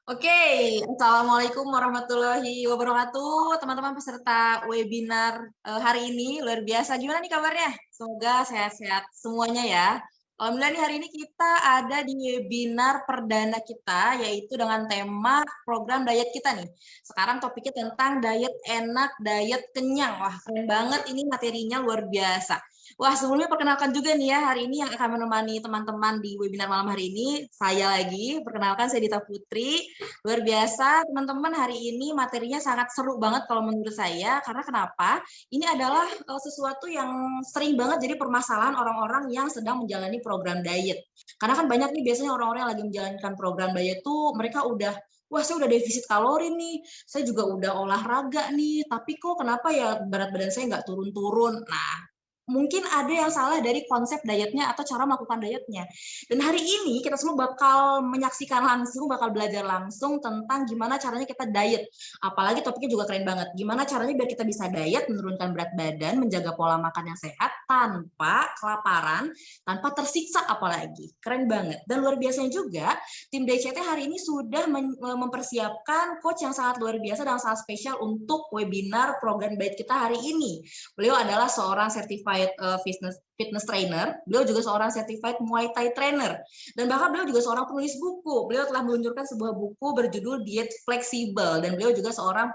Oke, Assalamualaikum warahmatullahi wabarakatuh, teman-teman peserta webinar hari ini. Luar biasa, gimana nih kabarnya? Semoga sehat-sehat semuanya ya. Alhamdulillah nih hari ini kita ada di webinar perdana kita, yaitu dengan tema program diet kita nih. Sekarang topiknya tentang diet enak, diet kenyang. Wah, keren banget ini materinya, luar biasa. Wah, sebelumnya perkenalkan juga nih ya, hari ini yang akan menemani teman-teman di webinar malam hari ini, saya lagi. Perkenalkan, saya Dita Putri. Luar biasa, teman-teman, hari ini materinya sangat seru banget kalau menurut saya. Karena kenapa? Ini adalah sesuatu yang sering banget jadi permasalahan orang-orang yang sedang menjalani program diet. Karena kan banyak nih biasanya orang-orang yang lagi menjalankan program diet tuh mereka udah, wah saya udah defisit kalori nih, saya juga udah olahraga nih, tapi kok kenapa ya berat badan saya nggak turun-turun. Nah, mungkin ada yang salah dari konsep dietnya atau cara melakukan dietnya. Dan hari ini kita semua bakal menyaksikan langsung, bakal belajar langsung tentang gimana caranya kita diet. Apalagi topiknya juga keren banget. Gimana caranya biar kita bisa diet, menurunkan berat badan, menjaga pola makan yang sehat tanpa kelaparan, tanpa tersiksa apalagi. Keren banget. Dan luar biasanya juga, tim DCT hari ini sudah mempersiapkan coach yang sangat luar biasa dan sangat spesial untuk webinar program diet kita hari ini. Beliau adalah seorang certified fitness trainer, beliau juga seorang certified Muay Thai trainer, dan bahkan beliau juga seorang penulis buku. Beliau telah meluncurkan sebuah buku berjudul Diet Fleksibel, dan beliau juga seorang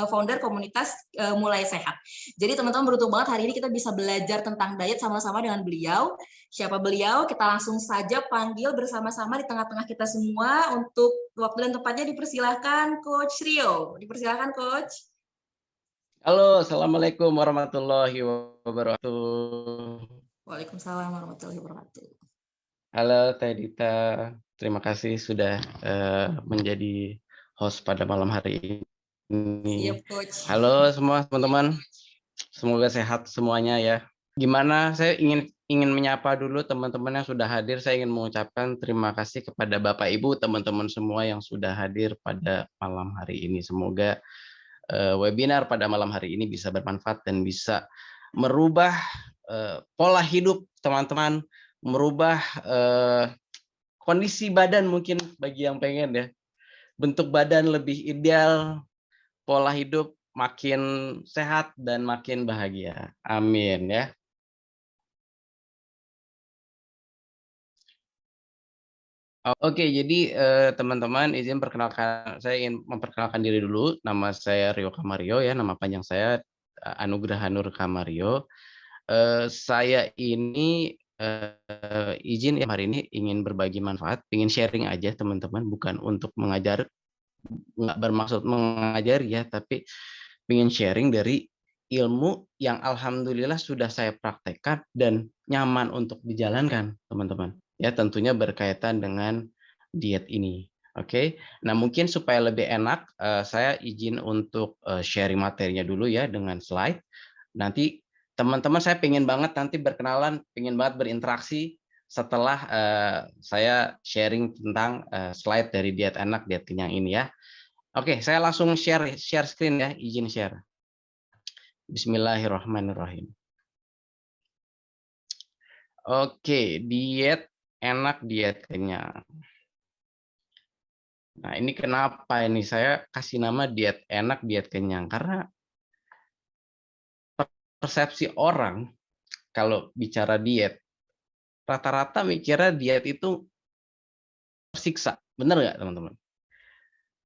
founder komunitas Mulai Sehat. Jadi teman-teman beruntung banget hari ini kita bisa belajar tentang diet sama-sama dengan beliau. Siapa beliau? Kita langsung saja panggil bersama-sama di tengah-tengah kita semua. Untuk waktu dan tempatnya dipersilahkan Coach Rio. Dipersilahkan Coach. Halo, Assalamualaikum warahmatullahi wabarakatuh. Waalaikumsalam warahmatullahi wabarakatuh. Halo, Teh Dita. Terima kasih sudah menjadi host pada malam hari ini. Siap, Coach. Halo semua teman-teman. Semoga sehat semuanya ya. Gimana? Saya ingin menyapa dulu teman-teman yang sudah hadir. Saya ingin mengucapkan terima kasih kepada Bapak Ibu, teman-teman semua yang sudah hadir pada malam hari ini. Semoga webinar pada malam hari ini bisa bermanfaat dan bisa merubah pola hidup teman-teman, merubah kondisi badan mungkin bagi yang pengen ya, bentuk badan lebih ideal, pola hidup makin sehat dan makin bahagia. Amin ya. Oke, jadi teman-teman izin saya ingin memperkenalkan diri dulu. Nama saya Rio Kamario ya, nama panjang saya Anugraha Nur Kamario. Saya ini izin ya hari ini ingin berbagi manfaat, ingin sharing aja teman-teman, bukan untuk mengajar, nggak bermaksud mengajar ya, tapi ingin sharing dari ilmu yang alhamdulillah sudah saya praktekkan dan nyaman untuk dijalankan teman-teman. Ya tentunya berkaitan dengan diet ini. Oke, nah mungkin supaya lebih enak, saya izin untuk sharing materinya dulu ya dengan slide. Nanti teman-teman saya pengen banget nanti berkenalan, pengen banget berinteraksi setelah saya sharing tentang slide dari diet enak, diet kenyang ini ya. Oke, saya langsung share screen ya, izin share. Bismillahirrahmanirrahim. Oke, diet enak, diet kenyang. Nah, ini kenapa ini saya kasih nama diet enak, diet kenyang? Karena persepsi orang kalau bicara diet, rata-rata mikirnya diet itu tersiksa. Benar nggak, teman-teman?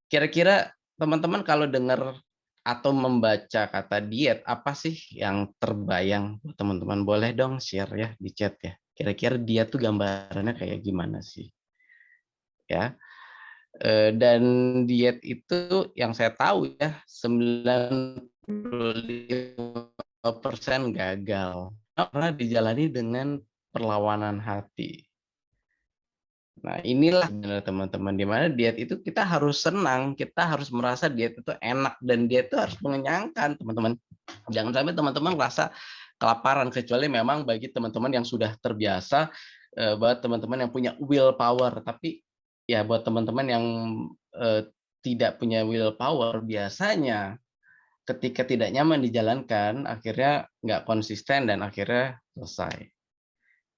Kira-kira teman-teman kalau dengar atau membaca kata diet, apa sih yang terbayang? Teman-teman boleh dong share ya di chat ya. Kira-kira diet tuh gambarannya kayak gimana sih? Ya. Dan diet itu yang saya tahu ya 95% gagal karena dijalani dengan perlawanan hati. Nah, inilah teman-teman, di mana diet itu kita harus senang, kita harus merasa diet itu enak dan diet itu harus mengenyangkan, teman-teman. Jangan sampai teman-teman merasa kelaparan, kecuali memang bagi teman-teman yang sudah terbiasa, buat teman-teman yang punya willpower. Tapi ya buat teman-teman yang tidak punya willpower, biasanya ketika tidak nyaman dijalankan, akhirnya nggak konsisten dan akhirnya selesai.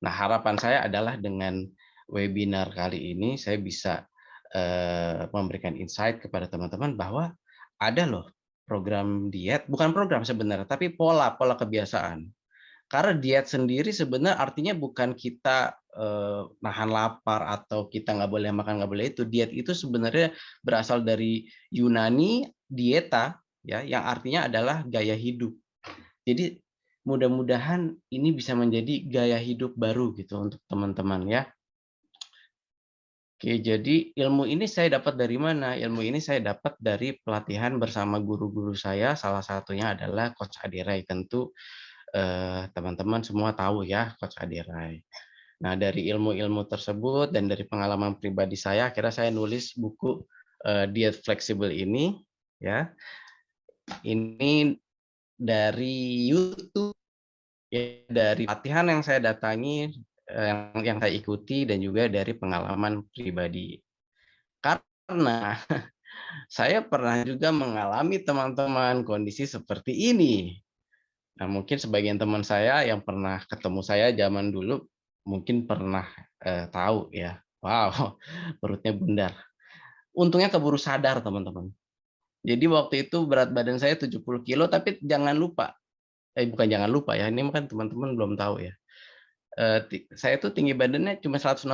Nah, harapan saya adalah dengan webinar kali ini saya bisa memberikan insight kepada teman-teman bahwa ada loh program diet, bukan program sebenarnya, tapi pola-pola kebiasaan. Karena diet sendiri sebenarnya artinya bukan kita nahan lapar atau kita nggak boleh makan, nggak boleh itu. Diet itu sebenarnya berasal dari Yunani dieta, ya, yang artinya adalah gaya hidup. Jadi mudah-mudahan ini bisa menjadi gaya hidup baru gitu untuk teman-teman ya. Oke, jadi ilmu ini saya dapat dari mana? Ilmu ini saya dapat dari pelatihan bersama guru-guru saya, salah satunya adalah Coach Adirai. Tentu teman-teman semua tahu ya Coach Adirai. Nah, dari ilmu-ilmu tersebut dan dari pengalaman pribadi saya, akhirnya saya nulis buku Diet Fleksibel ini, ya. Ini dari YouTube, ya, dari latihan yang saya datangi, yang saya ikuti dan juga dari pengalaman pribadi. Karena saya pernah juga mengalami teman-teman kondisi seperti ini. Nah, mungkin sebagian teman saya yang pernah ketemu saya zaman dulu mungkin pernah tahu ya. Wow, perutnya bundar. Untungnya keburu sadar teman-teman. Jadi waktu itu berat badan saya 70 kilo, tapi jangan lupa, bukan jangan lupa ya, ini kan teman-teman belum tahu ya. Saya tuh tinggi badannya cuma 160.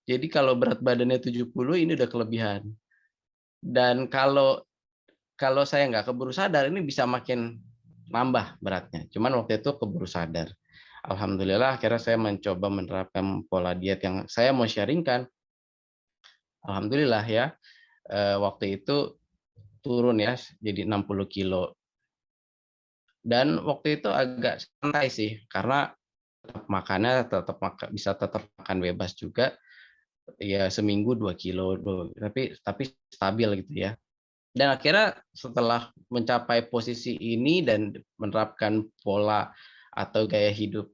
Jadi kalau berat badannya 70 ini udah kelebihan. Dan kalau kalau saya nggak keburu sadar ini bisa makin nambah beratnya. Cuman waktu itu keburu sadar. Alhamdulillah akhirnya saya mencoba menerapkan pola diet yang saya mau sharingkan. Alhamdulillah ya, waktu itu turun ya jadi 60 kilo. Dan waktu itu agak santai sih karena makannya bisa tetap makan bebas juga, ya seminggu 2 kilo, tapi stabil gitu ya. Dan akhirnya setelah mencapai posisi ini dan menerapkan pola atau gaya hidup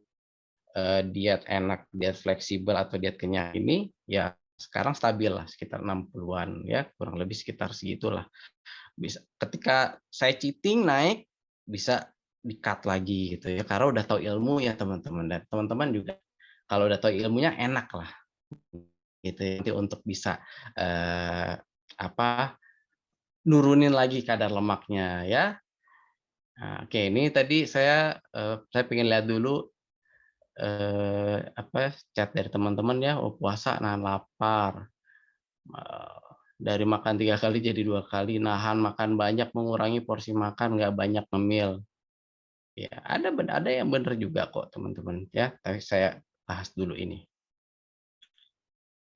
diet enak, diet fleksibel atau diet kenyang ini, ya sekarang stabil lah sekitar 60-an ya, kurang lebih sekitar segitulah. Bisa ketika saya cheating naik, bisa di-cut lagi gitu ya, karena udah tahu ilmu ya teman-teman, dan teman-teman juga kalau udah tahu ilmunya enak lah gitu ya, nanti untuk bisa apa, nurunin lagi kadar lemaknya ya. Nah, oke ini tadi saya pengen lihat dulu chat dari teman-teman ya, oh puasa nahan lapar, dari makan 3 kali jadi 2 kali, nahan makan banyak, mengurangi porsi makan, nggak banyak ngemil. Ya, ada yang benar juga kok teman-teman ya, tapi saya bahas dulu ini.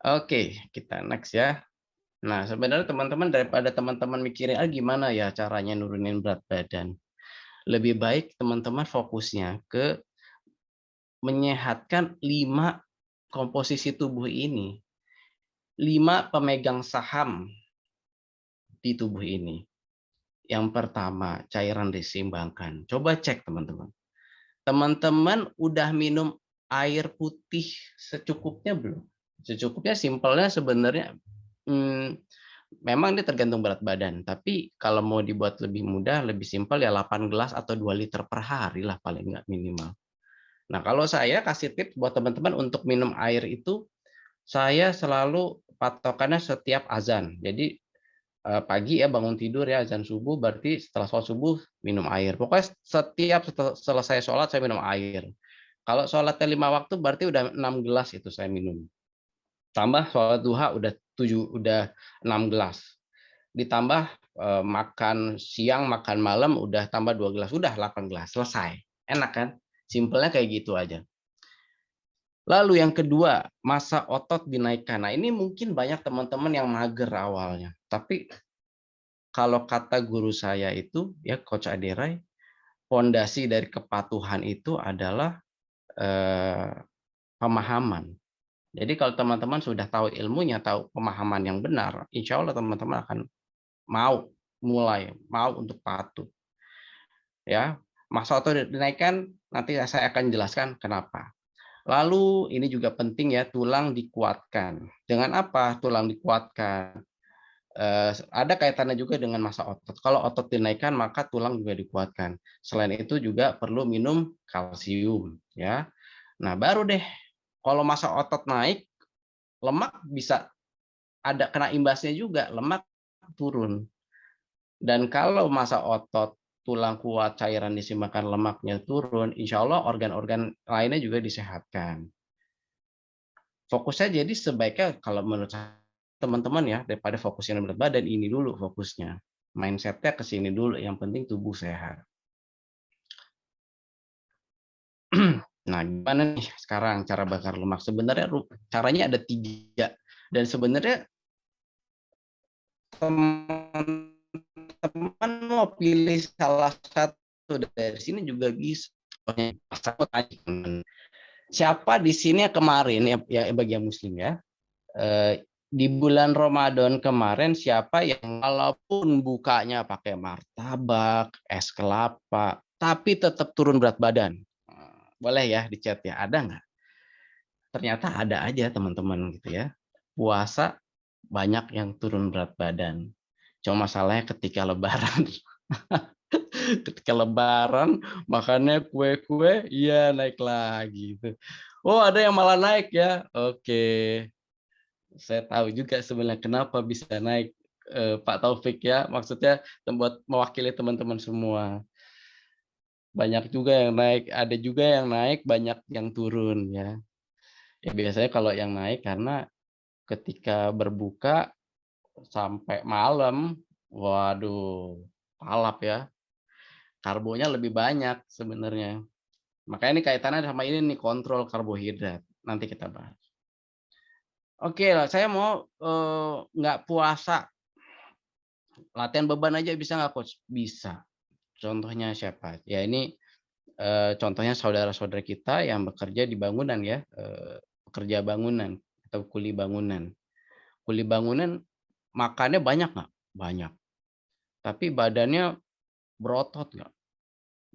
Oke, kita next ya. Nah, sebenarnya teman-teman daripada teman-teman mikirin, gimana ya caranya nurunin berat badan? Lebih baik teman-teman fokusnya ke menyehatkan 5 komposisi tubuh ini, 5 pemegang saham di tubuh ini. Yang pertama, cairan diseimbangkan. Coba cek teman-teman. Teman-teman udah minum air putih secukupnya belum? Secukupnya simpelnya sebenarnya, memang ini tergantung berat badan, tapi kalau mau dibuat lebih mudah, lebih simpel ya 8 gelas atau 2 liter per hari lah paling nggak minimal. Nah, kalau saya kasih tips buat teman-teman untuk minum air itu, saya selalu patokannya setiap azan. Jadi pagi ya bangun tidur ya azan subuh, berarti setelah sholat subuh minum air. Pokoknya setiap selesai sholat saya minum air. Kalau sholatnya 5 waktu berarti udah 6 gelas itu saya minum. Tambah sholat duha udah 6 gelas. Ditambah makan siang, makan malam udah tambah 2 gelas, udah 8 gelas, selesai. Enak kan? Simpelnya kayak gitu aja. Lalu yang kedua, massa otot dinaikkan. Nah, ini mungkin banyak teman-teman yang mager awalnya. Tapi kalau kata guru saya itu, ya Coach Aderai, pondasi dari kepatuhan itu adalah pemahaman. Jadi kalau teman-teman sudah tahu ilmunya, tahu pemahaman yang benar, insya Allah teman-teman akan mau untuk patuh. Ya, massa otot dinaikkan, nanti saya akan jelaskan kenapa. Lalu ini juga penting ya, tulang dikuatkan. Dengan apa tulang dikuatkan? Ada kaitannya juga dengan massa otot. Kalau otot dinaikkan, maka tulang juga dikuatkan. Selain itu juga perlu minum kalsium, ya. Nah, baru deh kalau massa otot naik, lemak bisa ada kena imbasnya juga, lemak turun. Dan kalau masa otot, tulang kuat, cairan isi makan lemaknya turun, insya Allah organ-organ lainnya juga disehatkan. Fokusnya jadi sebaiknya kalau menurut teman-teman ya, daripada fokusnya berat badan, ini dulu fokusnya. Mindset-nya ke sini dulu, yang penting tubuh sehat. Nah, gimana nih sekarang cara bakar lemak? Sebenarnya caranya ada 3. Dan sebenarnya teman-teman mau pilih salah satu dari sini juga bisa. Siapa di sini kemarin ya bagi yang muslim ya, di bulan Ramadan kemarin siapa yang walaupun bukanya pakai martabak, es kelapa, tapi tetap turun berat badan? Boleh ya di chat ya, ada nggak? Ternyata ada aja teman-teman gitu ya. Puasa banyak yang turun berat badan. Cuma masalahnya ketika lebaran. Ketika lebaran makannya kue-kue, iya naik lagi gitu. Oh, ada yang malah naik ya. Oke. Saya tahu juga sebenarnya kenapa bisa naik, Pak Taufik ya. Maksudnya buat mewakili teman-teman semua. Banyak juga yang naik, ada juga yang naik, banyak yang turun ya. Ya biasanya kalau yang naik karena ketika berbuka sampai malam, waduh, palap ya. Karbonya lebih banyak sebenarnya. Makanya ini kaitannya sama ini nih, kontrol karbohidrat. Nanti kita bahas. Oke lah, saya mau nggak puasa, latihan beban aja bisa nggak coach? Bisa. Contohnya siapa? Ya ini contohnya saudara-saudara kita yang bekerja di bangunan ya, pekerja bangunan atau kuli bangunan. Kuli bangunan makannya banyak nggak? Banyak. Tapi badannya berotot nggak?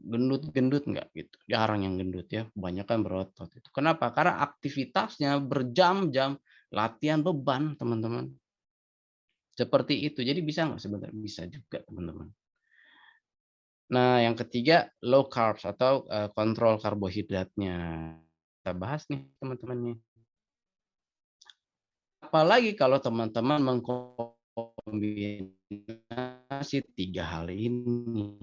Gendut-gendut nggak gitu? Jarang yang gendut ya, kebanyakan berotot itu. Kenapa? Karena aktivitasnya berjam-jam, latihan beban teman-teman. Seperti itu. Jadi bisa nggak sebenarnya? Bisa juga teman-teman. Nah yang ketiga low carbs atau kontrol karbohidratnya. Kita bahas nih teman-teman nih. Apalagi kalau teman-teman mengkombinasi 3 hal ini.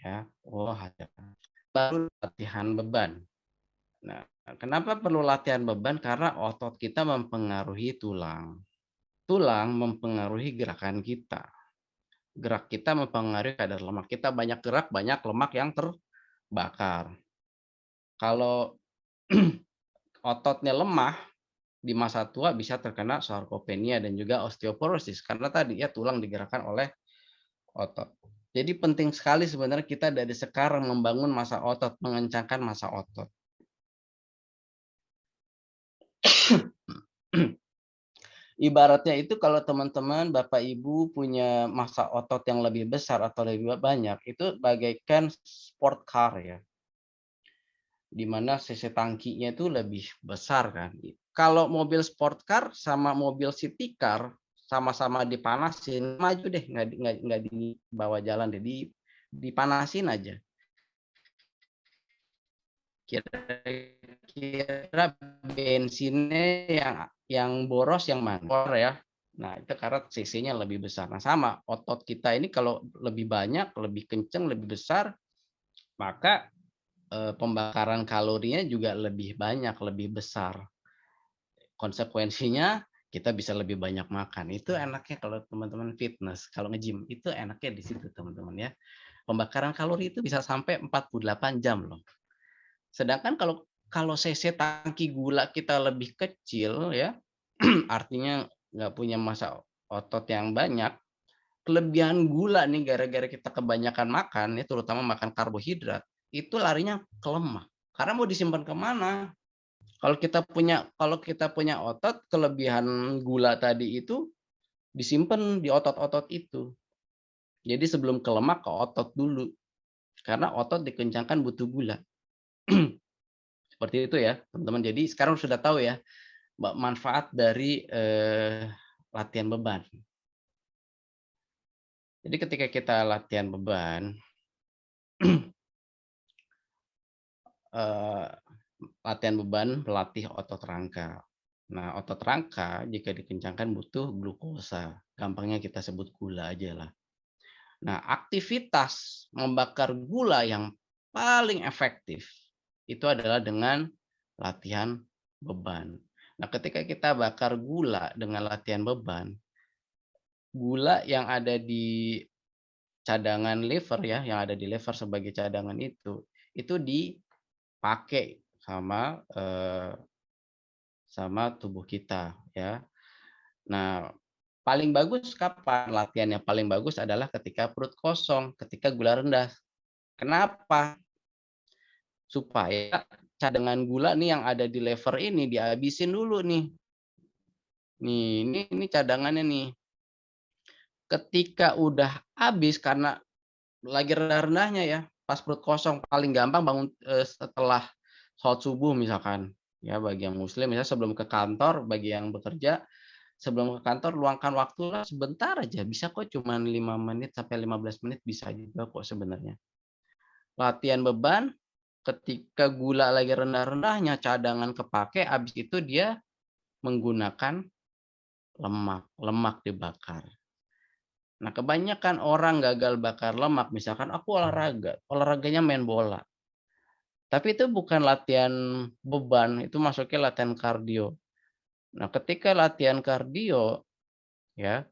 Ya, ada. Baru latihan beban. Nah, kenapa perlu latihan beban? Karena otot kita mempengaruhi tulang. Tulang mempengaruhi gerakan kita. Gerak kita mempengaruhi kadar lemak. Kita banyak gerak, banyak lemak yang terbakar. Kalau ototnya lemah, di masa tua bisa terkena sarkopenia dan juga osteoporosis. Karena tadi ya tulang digerakkan oleh otot. Jadi penting sekali sebenarnya kita dari sekarang membangun massa otot, mengencangkan massa otot. Ibaratnya itu kalau teman-teman Bapak Ibu punya massa otot yang lebih besar atau lebih banyak, itu bagaikan sport car ya. Di mana cc tangkinya itu lebih besar kan. Kalau mobil sport car sama mobil city car sama-sama dipanasin, maju deh, nggak dibawa jalan deh, dipanasin aja. Kira-kira bensinnya yang boros yang mana ya. Nah, itu karena cc-nya lebih besar. Nah, sama otot kita ini kalau lebih banyak, lebih kenceng, lebih besar, maka pembakaran kalorinya juga lebih banyak, lebih besar. Konsekuensinya kita bisa lebih banyak makan. Itu enaknya kalau teman-teman fitness, kalau nge-gym itu enaknya di situ teman-teman ya. Pembakaran kalori itu bisa sampai 48 jam loh. Sedangkan kalau cc tangki gula kita lebih kecil ya, artinya nggak punya massa otot yang banyak, kelebihan gula nih gara-gara kita kebanyakan makan ya, terutama makan karbohidrat, itu larinya ke lemak. Karena mau disimpan kemana? Kalau kita punya otot, kelebihan gula tadi itu disimpan di otot-otot itu. Jadi sebelum ke lemak, ke otot dulu. Karena otot dikencangkan butuh gula. Seperti itu ya, teman-teman. Jadi sekarang sudah tahu ya manfaat dari latihan beban. Jadi ketika kita latihan beban, latihan beban melatih otot rangka. Nah, otot rangka jika dikencangkan butuh glukosa. Gampangnya kita sebut gula aja lah. Nah, aktivitas membakar gula yang paling efektif itu adalah dengan latihan beban. Nah, ketika kita bakar gula dengan latihan beban, gula yang ada di cadangan liver ya, yang ada di liver sebagai cadangan itu dipakai sama tubuh kita ya. Nah, paling bagus kapan? Latihan yang paling bagus adalah ketika perut kosong, ketika gula rendah. Kenapa? Supaya cadangan gula nih yang ada di liver ini dihabisin dulu nih. Nih, ini cadangannya nih. Ketika udah habis karena lagi rendah-rendahnya ya, pas perut kosong paling gampang bangun setelah sholat subuh misalkan. Ya, bagi yang muslim misalnya sebelum ke kantor, bagi yang bekerja sebelum ke kantor luangkan waktulah sebentar aja, bisa kok cuman 5 menit sampai 15 menit bisa juga kok sebenarnya. Latihan beban, ketika gula lagi rendah-rendahnya, cadangan kepake, habis itu dia menggunakan lemak, lemak dibakar. Nah, kebanyakan orang gagal bakar lemak, misalkan aku olahraganya main bola. Tapi itu bukan latihan beban, itu masuknya latihan kardio. Nah, ketika latihan kardio ya,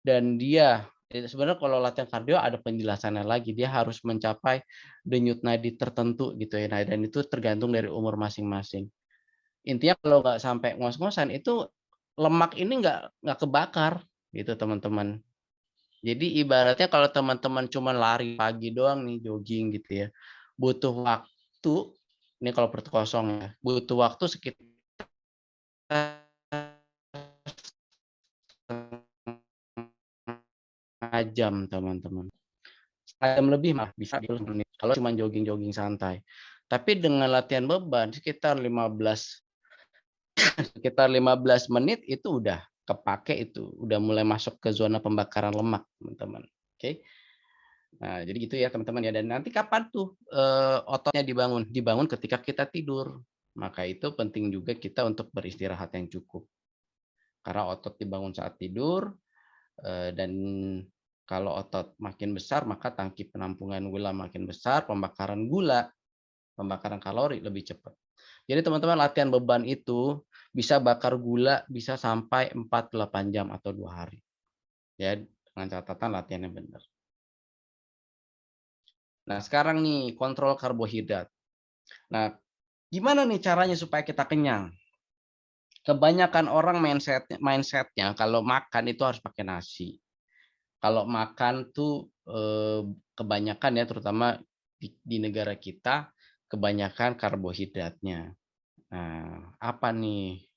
dan dia sebenarnya kalau latihan kardio ada penjelasannya lagi, dia harus mencapai denyut nadi tertentu gitu ya. Nah, dan itu tergantung dari umur masing-masing. Intinya kalau nggak sampai ngos-ngosan itu lemak ini nggak kebakar gitu teman-teman. Jadi ibaratnya kalau teman-teman cuma lari pagi doang nih, jogging gitu ya, butuh waktu, ini kalau perut kosong ya, butuh waktu sekitar 1,5 jam teman-teman. 1 jam lebih mah bisa 10 menit kalau cuma jogging-jogging santai. Tapi dengan latihan beban sekitar 15 menit itu udah kepake itu, udah mulai masuk ke zona pembakaran lemak, teman-teman. Oke. Nah, jadi gitu ya teman-teman ya. Dan nanti kapan tuh ototnya dibangun? Dibangun ketika kita tidur. Maka itu penting juga kita untuk beristirahat yang cukup. Karena otot dibangun saat tidur dan kalau otot makin besar maka tangki penampungan gula makin besar, pembakaran kalori lebih cepat. Jadi teman-teman latihan beban itu bisa bakar gula bisa sampai 48 jam atau 2 hari. Ya, dengan catatan latihannya benar. Nah, sekarang nih kontrol karbohidrat. Nah, gimana nih caranya supaya kita kenyang? Kebanyakan orang mindsetnya kalau makan itu harus pakai nasi. Kalau makan tuh kebanyakan ya terutama di negara kita kebanyakan karbohidratnya. Nah, apa nih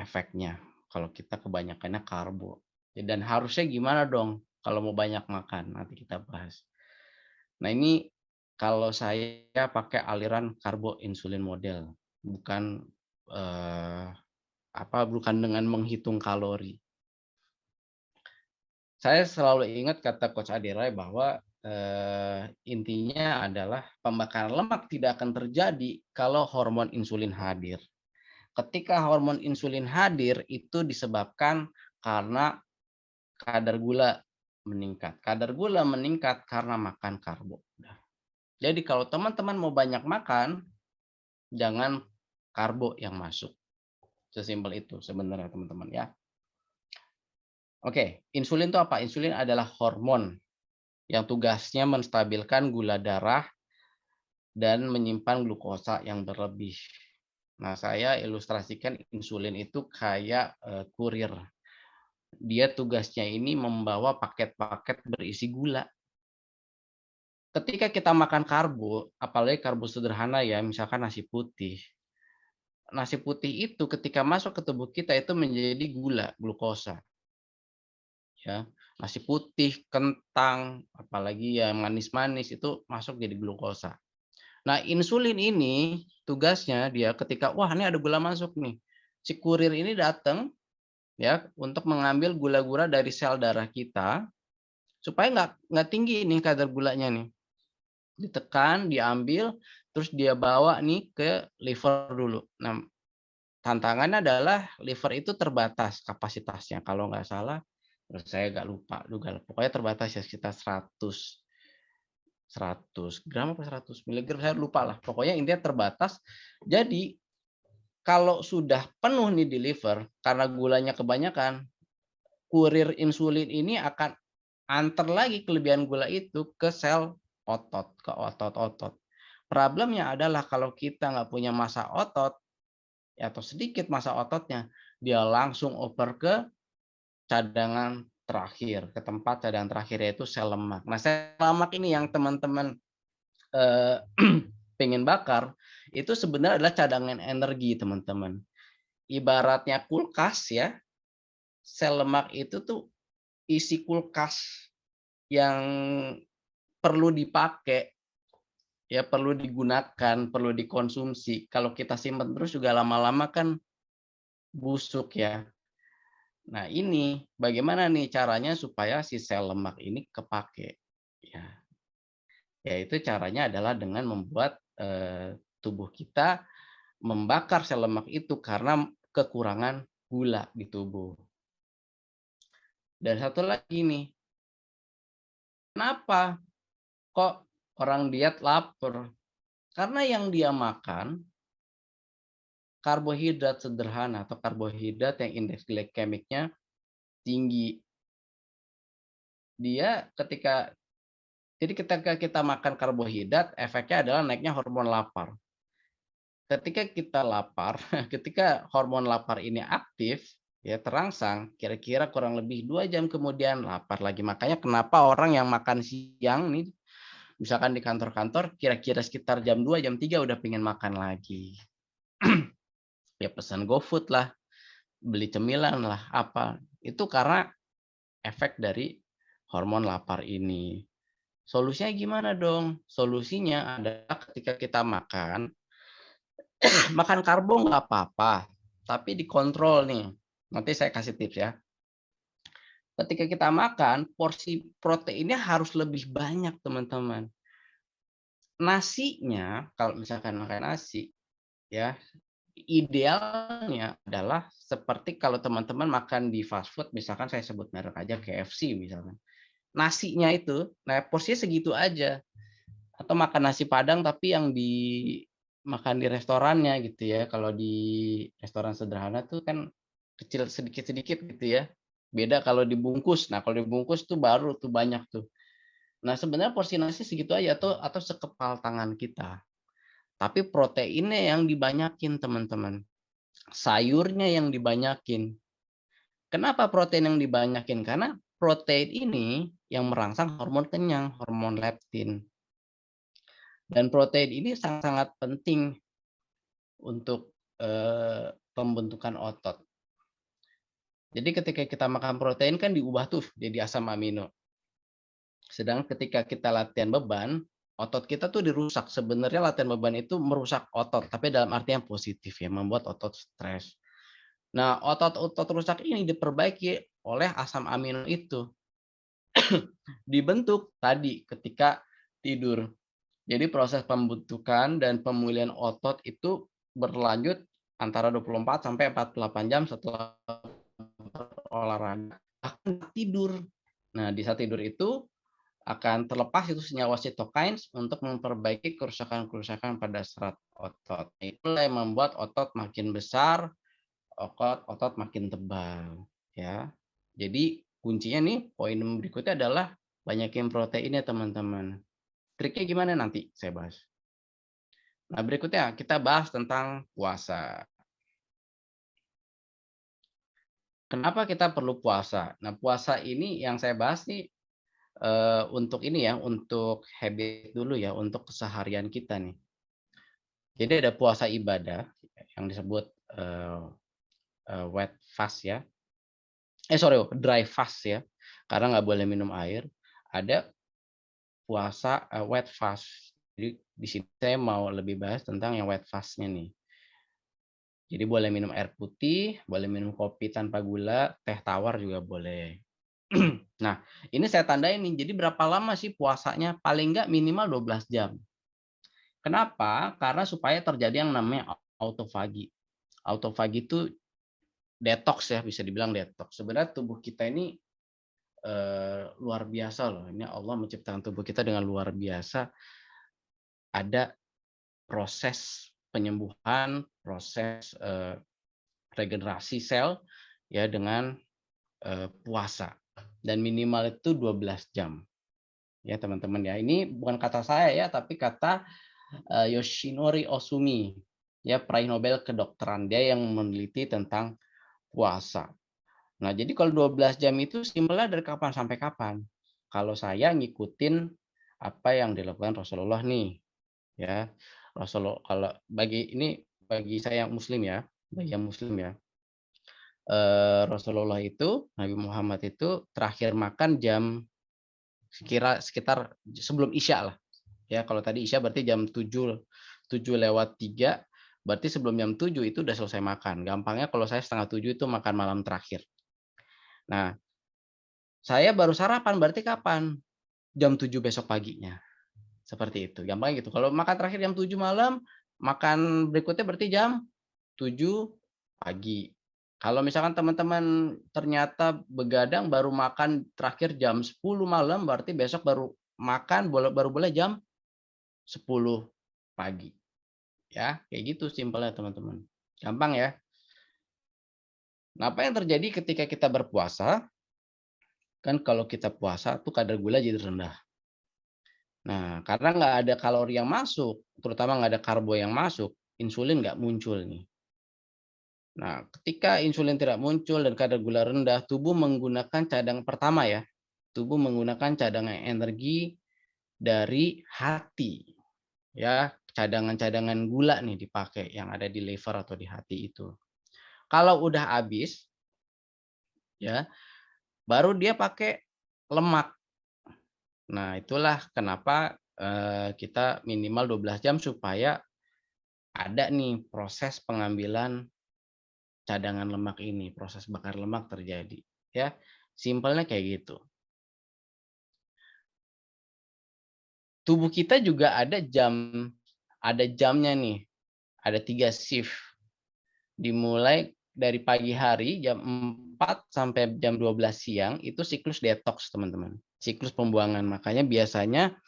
efeknya kalau kita kebanyakannya karbo? Dan harusnya gimana dong kalau mau banyak makan? Nanti kita bahas. Nah, ini kalau saya pakai aliran karbo insulin model, bukan bukan dengan menghitung kalori. Saya selalu ingat kata Coach Aderai bahwa intinya adalah pembakaran lemak tidak akan terjadi kalau hormon insulin hadir. Ketika hormon insulin hadir itu disebabkan karena kadar gula meningkat. Kadar gula meningkat karena makan karbo. Jadi kalau teman-teman mau banyak makan, jangan karbo yang masuk. Sesimpel itu sebenarnya teman-teman ya. Oke, insulin itu apa? Insulin adalah hormon yang tugasnya menstabilkan gula darah dan menyimpan glukosa yang berlebih. Nah, saya ilustrasikan insulin itu kayak kurir. Dia tugasnya ini membawa paket-paket berisi gula. Ketika kita makan karbo, apalagi karbo sederhana ya, misalkan nasi putih. Nasi putih itu ketika masuk ke tubuh kita itu menjadi gula, glukosa. Ya, nasi putih, kentang, apalagi yang manis-manis itu masuk jadi glukosa. Nah, insulin ini tugasnya dia ketika wah ini ada gula masuk nih. Si kurir ini datang ya untuk mengambil gula-gula dari sel darah kita supaya nggak tinggi nih kadar gulanya nih. ditekan, diambil, terus dia bawa nih ke liver dulu. Nah, tantangannya adalah liver itu terbatas kapasitasnya, kalau nggak salah, terus saya nggak lupa juga, pokoknya terbatas ya sekitar 100 gram apa 100 miligram, saya lupa lah. Pokoknya intinya terbatas. Jadi kalau sudah penuh nih di liver, karena gulanya kebanyakan, kurir insulin ini akan antar lagi kelebihan gula itu ke sel otot, ke otot-otot. Problemnya adalah kalau kita nggak punya massa otot, atau sedikit massa ototnya, dia langsung over ke cadangan terakhir, ke tempat cadangan terakhir yaitu sel lemak. Nah, sel lemak ini yang teman-teman eh, pengen bakar, itu sebenarnya adalah cadangan energi, teman-teman. Ibaratnya kulkas ya, sel lemak itu tuh isi kulkas yang perlu dipakai, ya perlu digunakan, perlu dikonsumsi. Kalau kita simpan terus juga lama-lama kan busuk ya. Nah ini bagaimana nih caranya supaya si sel lemak ini kepake? Ya, yaitu caranya adalah dengan membuat tubuh kita membakar sel lemak itu karena kekurangan gula di tubuh. Dan satu lagi nih, kenapa kok orang diet lapar? Karena yang dia makan karbohidrat sederhana atau karbohidrat yang indeks glikemiknya tinggi. Dia ketika kita makan karbohidrat, efeknya adalah naiknya hormon lapar. Ketika kita lapar, ketika hormon lapar ini aktif, ya terangsang, kira-kira kurang lebih 2 jam kemudian lapar lagi. Makanya kenapa orang yang makan siang nih, misalkan di kantor-kantor, kira-kira sekitar jam 2, jam 3 udah pengen makan lagi. Ya pesan GoFood lah, beli cemilan lah, apa. Itu karena efek dari hormon lapar ini. Solusinya gimana dong? Solusinya adalah ketika kita makan, makan karbo nggak apa-apa, tapi dikontrol nih. Nanti saya kasih tips ya. Ketika kita makan, porsi proteinnya harus lebih banyak, teman-teman. Nasinya, kalau misalkan makan nasi, ya idealnya adalah seperti kalau teman-teman makan di fast food, misalkan saya sebut merek aja KFC misalkan. Nasinya itu, nah porsinya segitu aja. Atau makan nasi Padang tapi yang makan di restorannya gitu ya. Kalau di restoran sederhana tuh kan kecil sedikit-sedikit gitu ya. Beda kalau dibungkus. Nah, kalau dibungkus tuh baru tuh banyak tuh. Nah, sebenarnya porsi nasi segitu aja atau sekepal tangan kita. Tapi proteinnya yang dibanyakin, teman-teman. Sayurnya yang dibanyakin. Kenapa protein yang dibanyakin? Karena protein ini yang merangsang hormon kenyang, hormon leptin. Dan protein ini sangat-sangat penting untuk pembentukan otot. Jadi ketika kita makan protein kan diubah tuh jadi asam amino. Sedangkan ketika kita latihan beban, otot kita tuh dirusak. Sebenarnya latihan beban itu merusak otot, tapi dalam arti yang positif ya, membuat otot stres. Nah, otot-otot rusak ini diperbaiki oleh asam amino itu. Dibentuk tadi ketika tidur. Jadi proses pembentukan dan pemulihan otot itu berlanjut antara 24 sampai 48 jam setelah olahraga. Bahkan tidur. Nah, di saat tidur itu akan terlepas itu senyawa sitokines untuk memperbaiki kerusakan-kerusakan pada serat otot. Itulah yang membuat otot makin besar, otot makin tebal, ya. Jadi kuncinya nih poin berikutnya adalah banyakin proteinnya, teman-teman. Triknya gimana nanti saya bahas. Nah, berikutnya kita bahas tentang puasa. Kenapa kita perlu puasa? Nah, puasa ini yang saya bahas nih untuk ini ya, untuk habit dulu ya, untuk keseharian kita nih. Jadi ada puasa ibadah yang disebut wet fast ya. Sorry, dry fast ya, karena nggak boleh minum air. Ada puasa wet fast. Jadi di sini saya mau lebih bahas tentang yang wet fast-nya nih. Jadi boleh minum air putih, boleh minum kopi tanpa gula, teh tawar juga boleh. Nah, ini saya tandain nih, jadi berapa lama sih puasanya? Paling nggak minimal 12 jam. Kenapa? Karena supaya terjadi yang namanya autofagi. Autofagi itu detox ya, bisa dibilang detox. Sebenarnya tubuh kita ini luar biasa loh. Ini Allah menciptakan tubuh kita dengan luar biasa. Ada proses penyembuhan, proses regenerasi sel ya dengan puasa. Dan minimal itu 12 jam. Ya teman-teman ya. Ini bukan kata saya ya, tapi kata Yoshinori Osumi, ya peraih Nobel kedokteran. Dia yang meneliti tentang puasa. Nah, jadi kalau 12 jam itu simpelnya dari kapan sampai kapan? Kalau saya ngikutin apa yang dilakukan Rasulullah nih, ya. Rasulullah kalau bagi saya yang muslim ya, bagi yang muslim ya. Rasulullah itu, Nabi Muhammad itu terakhir makan jam sekitar sebelum Isya lah. Ya, kalau tadi Isya berarti jam 7 lewat 3, berarti sebelum jam 7 itu udah selesai makan. Gampangnya kalau saya setengah 7 itu makan malam terakhir. Nah, saya baru sarapan berarti kapan? Jam 7 besok paginya. Seperti itu. Gampangnya gitu. Kalau makan terakhir jam 7 malam, makan berikutnya berarti jam 7 pagi. Kalau misalkan teman-teman ternyata begadang baru makan terakhir jam 10 malam, berarti besok baru makan baru boleh jam 10 pagi. Ya, kayak gitu simpelnya teman-teman. Gampang ya. Nah, apa yang terjadi ketika kita berpuasa? Kan kalau kita puasa tuh kadar gula jadi rendah. Nah, karena nggak ada kalori yang masuk, terutama nggak ada karbo yang masuk, insulin nggak muncul nih. Nah, ketika insulin tidak muncul dan kadar gula rendah, tubuh menggunakan cadang pertama ya, tubuh menggunakan cadangan energi dari hati, ya cadangan-cadangan gula nih dipakai yang ada di liver atau di hati itu. Kalau udah habis, ya baru dia pakai lemak. Nah, itulah kenapa kita minimal 12 jam supaya ada nih proses pengambilan cadangan lemak ini, proses bakar lemak terjadi, ya. Simpelnya kayak gitu. Tubuh kita juga ada jamnya nih, ada 3 shift. Dimulai dari pagi hari jam 4 sampai jam 12 siang itu siklus detox, teman-teman. Siklus pembuangan. Makanya biasanya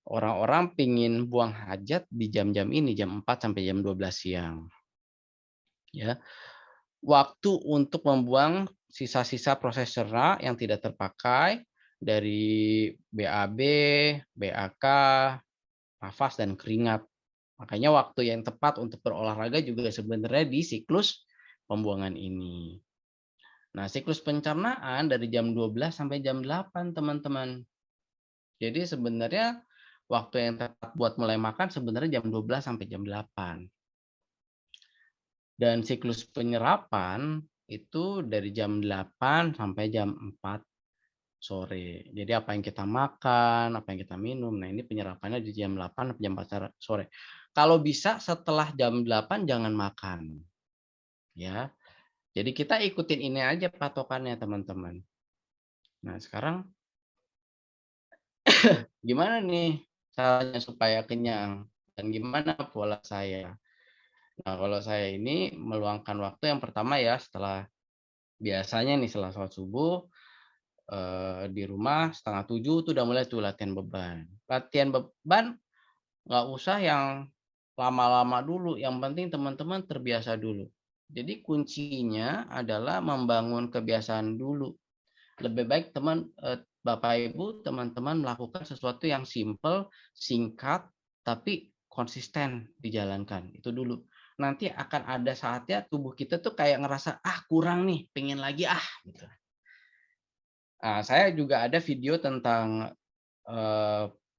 orang-orang pingin buang hajat di jam-jam ini, jam 4 sampai jam 12 siang. Ya. Waktu untuk membuang sisa-sisa proses cerna yang tidak terpakai dari BAB, BAK, nafas dan keringat. Makanya waktu yang tepat untuk berolahraga juga sebenarnya di siklus pembuangan ini. Nah, siklus pencernaan dari jam 12 sampai jam 8, teman-teman. Jadi sebenarnya waktu yang tepat buat mulai makan sebenarnya jam 12 sampai jam 8. Dan siklus penyerapan itu dari jam 8 sampai jam 4 sore. Jadi apa yang kita makan, apa yang kita minum, nah ini penyerapannya di jam 8 sampai jam 4 sore. Kalau bisa setelah jam 8 jangan makan. Ya. Jadi kita ikutin ini aja patokannya, teman-teman. Nah, sekarang gimana nih caranya supaya kenyang dan gimana pola saya? Nah, kalau saya ini meluangkan waktu yang pertama ya setelah biasanya nih setelah sholat subuh di rumah setengah 7 tuh udah mulai tuh latihan beban. Latihan beban nggak usah yang lama-lama dulu, yang penting teman-teman terbiasa dulu. Jadi kuncinya adalah membangun kebiasaan dulu. Lebih baik Bapak Ibu, teman-teman melakukan sesuatu yang simple, singkat, tapi konsisten dijalankan. Itu dulu. Nanti akan ada saatnya tubuh kita tuh kayak ngerasa, ah kurang nih, pengen lagi ah. Gitu. Nah, saya juga ada video tentang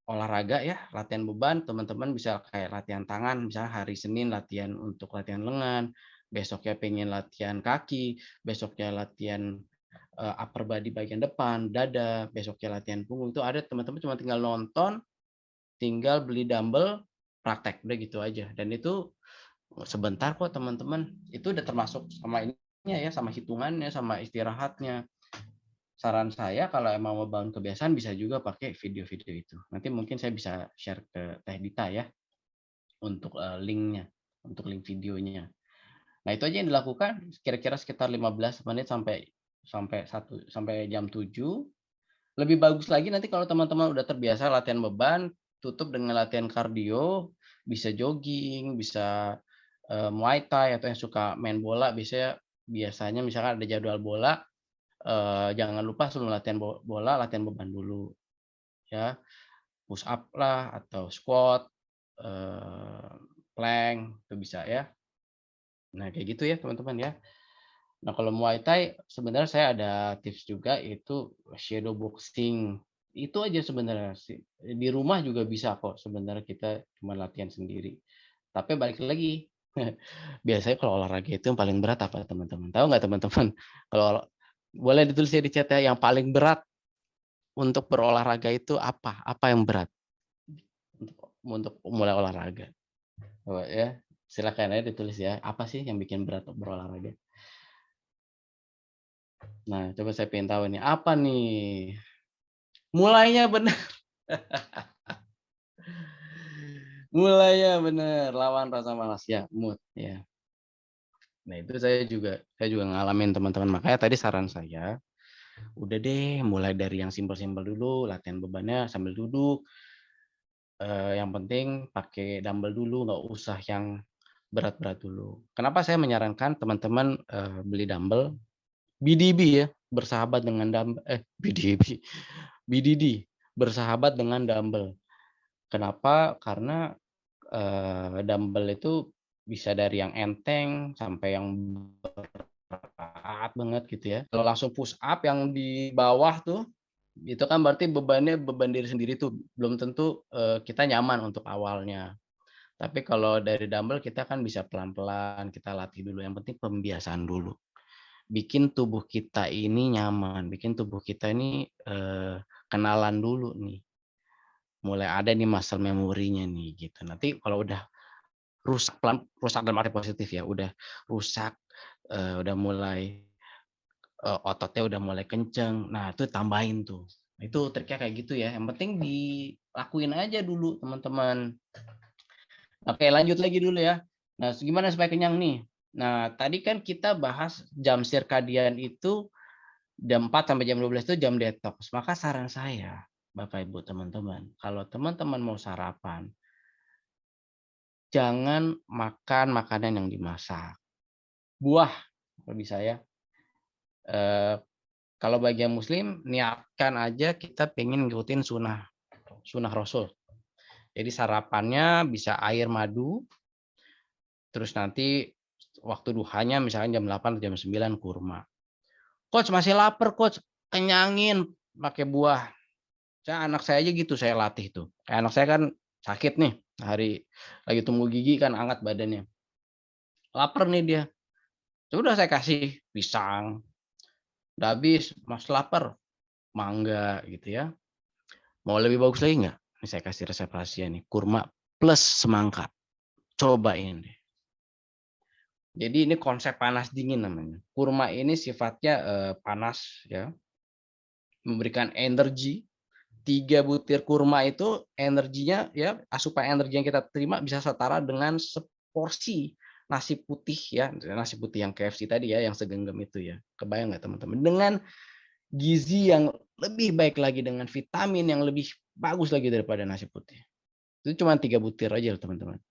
olahraga ya, latihan beban, teman-teman bisa kayak latihan tangan, misalnya hari Senin latihan untuk latihan lengan, besoknya pengen latihan kaki, besoknya latihan upper body bagian depan, dada, besoknya latihan punggung. Itu ada teman-teman cuma tinggal nonton, tinggal beli dumbbell, praktek, udah gitu aja. Dan itu sebentar kok teman-teman. Itu udah termasuk sama ininya ya, sama hitungannya, sama istirahatnya. saran saya kalau emang mau bangun kebiasaan bisa juga pakai video-video itu. Nanti mungkin saya bisa share ke Teh Dita ya untuk linknya, untuk link videonya. Nah itu aja yang dilakukan kira-kira sekitar 15 menit sampai sampai jam 7. Lebih bagus lagi nanti kalau teman-teman udah terbiasa latihan beban, tutup dengan latihan kardio, bisa jogging, bisa Muay Thai atau yang suka main bola biasanya misalkan ada jadwal bola, jangan lupa sebelum latihan bola, latihan beban dulu ya, push up lah atau squat, eee, plank itu bisa ya. Nah kayak gitu ya teman-teman ya. Nah kalau Muay Thai sebenarnya saya ada tips juga yaitu shadow boxing. Itu aja sebenarnya sih. Di rumah juga bisa kok sebenarnya kita cuma latihan sendiri. Tapi balik lagi, biasanya kalau olahraga itu yang paling berat apa teman-teman? Tahu nggak teman-teman? Kalau boleh ditulis ya di chat ya, yang paling berat untuk berolahraga itu apa? Apa yang berat untuk mulai olahraga? Coba ya, silakan aja ditulis ya. Apa sih yang bikin berat untuk berolahraga? Nah, coba saya pengen tahu nih, apa nih? Mulainya benar. Mulainya benar, lawan rasa malas ya, mood ya. Nah, itu saya juga ngalamin teman-teman. Makanya tadi saran saya, udah deh mulai dari yang simpel-simpel dulu, latihan bebannya sambil duduk. Yang penting pakai dumbbell dulu, nggak usah yang berat-berat dulu. Kenapa saya menyarankan teman-teman beli dumbbell BDB ya, bersahabat dengan BDB, BDD, bersahabat dengan dumbbell. Kenapa? Karena dumbbell itu bisa dari yang enteng sampai yang berat banget gitu ya. Kalau langsung push up yang di bawah tuh, itu kan berarti bebannya beban diri sendiri tuh, belum tentu kita nyaman untuk awalnya. Tapi kalau dari dumbbell kita kan bisa pelan-pelan, kita latih dulu, yang penting pembiasaan dulu. Bikin tubuh kita ini nyaman, bikin tubuh kita ini kenalan dulu nih. Mulai ada nih muscle memory-nya nih gitu. Nanti kalau udah rusak dalam arti positif ya, udah rusak, udah mulai ototnya udah mulai kenceng, nah itu tambahin tuh. Itu triknya kayak gitu ya, yang penting dilakuin aja dulu teman-teman. Oke lanjut lagi dulu ya. Nah gimana supaya kenyang nih? Nah tadi kan kita bahas jam sirkadian itu jam 4 sampai jam 12 itu jam detox. Maka saran saya, Bapak Ibu teman-teman, kalau teman-teman mau sarapan, jangan makan makanan yang dimasak. Buah kalau bisa ya. Kalau bagi yang muslim, niatkan aja kita pengen ngikutin sunnah Rasul. Jadi sarapannya bisa air madu, terus nanti waktu duhanya misalnya jam 8 atau jam 9 kurma. Coach masih lapar coach, kenyangin pakai buah. Anak saya aja gitu saya latih tuh. Kayak anak saya kan sakit nih, lagi tumbuh gigi kan hangat badannya. Lapar nih dia. Sudah saya kasih pisang. Udah habis, Mas lapar, mangga gitu ya. Mau lebih bagus lagi nggak? Ini saya kasih resep rahasia nih, kurma plus semangka. Cobain deh. Jadi ini konsep panas dingin namanya. Kurma ini sifatnya panas ya, memberikan energi. 3 butir kurma itu energinya ya, asupan energi yang kita terima bisa setara dengan seporsi nasi putih ya, nasi putih yang KFC tadi ya, yang segenggam itu ya. Kebayang nggak teman-teman? Dengan gizi yang lebih baik lagi, dengan vitamin yang lebih bagus lagi daripada nasi putih. Itu cuma 3 butir aja teman-teman.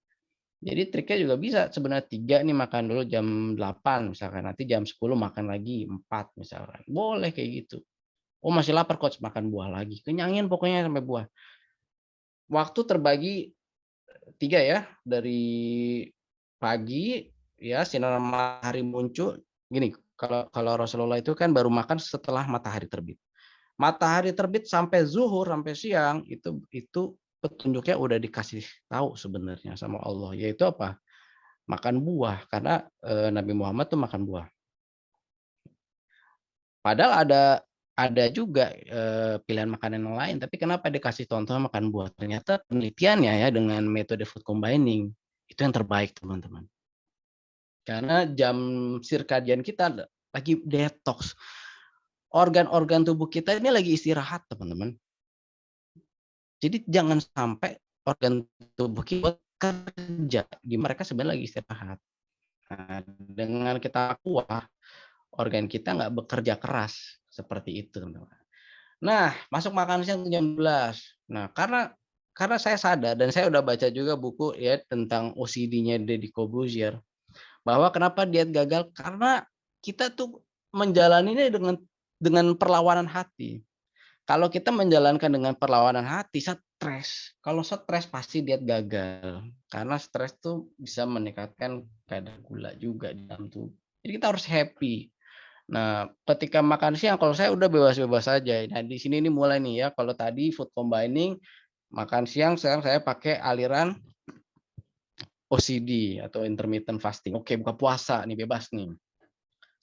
Jadi triknya juga bisa sebenarnya 3 nih makan dulu jam 8 misalkan, nanti jam 10 makan lagi 4 misalkan. Boleh kayak gitu. Oh masih lapar coach, makan buah lagi. Kenyangin pokoknya sampai buah. Waktu terbagi 3 ya, dari pagi ya sinar matahari muncul. Gini, kalau kalau Rasulullah itu kan baru makan setelah matahari terbit. Matahari terbit sampai zuhur, sampai siang, itu petunjuknya udah dikasih tahu sebenarnya sama Allah, yaitu apa? Makan buah, karena Nabi Muhammad tuh makan buah. Padahal ada juga pilihan makanan yang lain, tapi kenapa dikasih contoh makan buah? Ternyata penelitiannya ya dengan metode food combining itu yang terbaik teman-teman. Karena jam sirkadian kita lagi detox. organ-organ tubuh kita ini lagi istirahat, teman-teman. Jadi jangan sampai organ tubuh kita kerja, di mereka sebenarnya lagi istirahat. Nah, dengan kita kuat, organ kita nggak bekerja keras seperti itu, teman-teman. Nah, masuk makan siang jam 12. Nah, karena saya sadar dan saya udah baca juga buku ya tentang OCD-nya Deddy Corbuzier, bahwa kenapa diet gagal, karena kita tuh menjalaninya dengan perlawanan hati. Kalau kita menjalankan dengan perlawanan hati, stres. Kalau stres pasti diet gagal. Karena stres tuh bisa meningkatkan kadar gula juga di dalam tubuh. Jadi kita harus happy. Nah, ketika makan siang kalau saya udah bebas-bebas aja. Nah, di sini ini mulai nih ya, kalau tadi food combining, makan siang sekarang saya pakai aliran OCD atau intermittent fasting. Oke, buka puasa nih, bebas nih.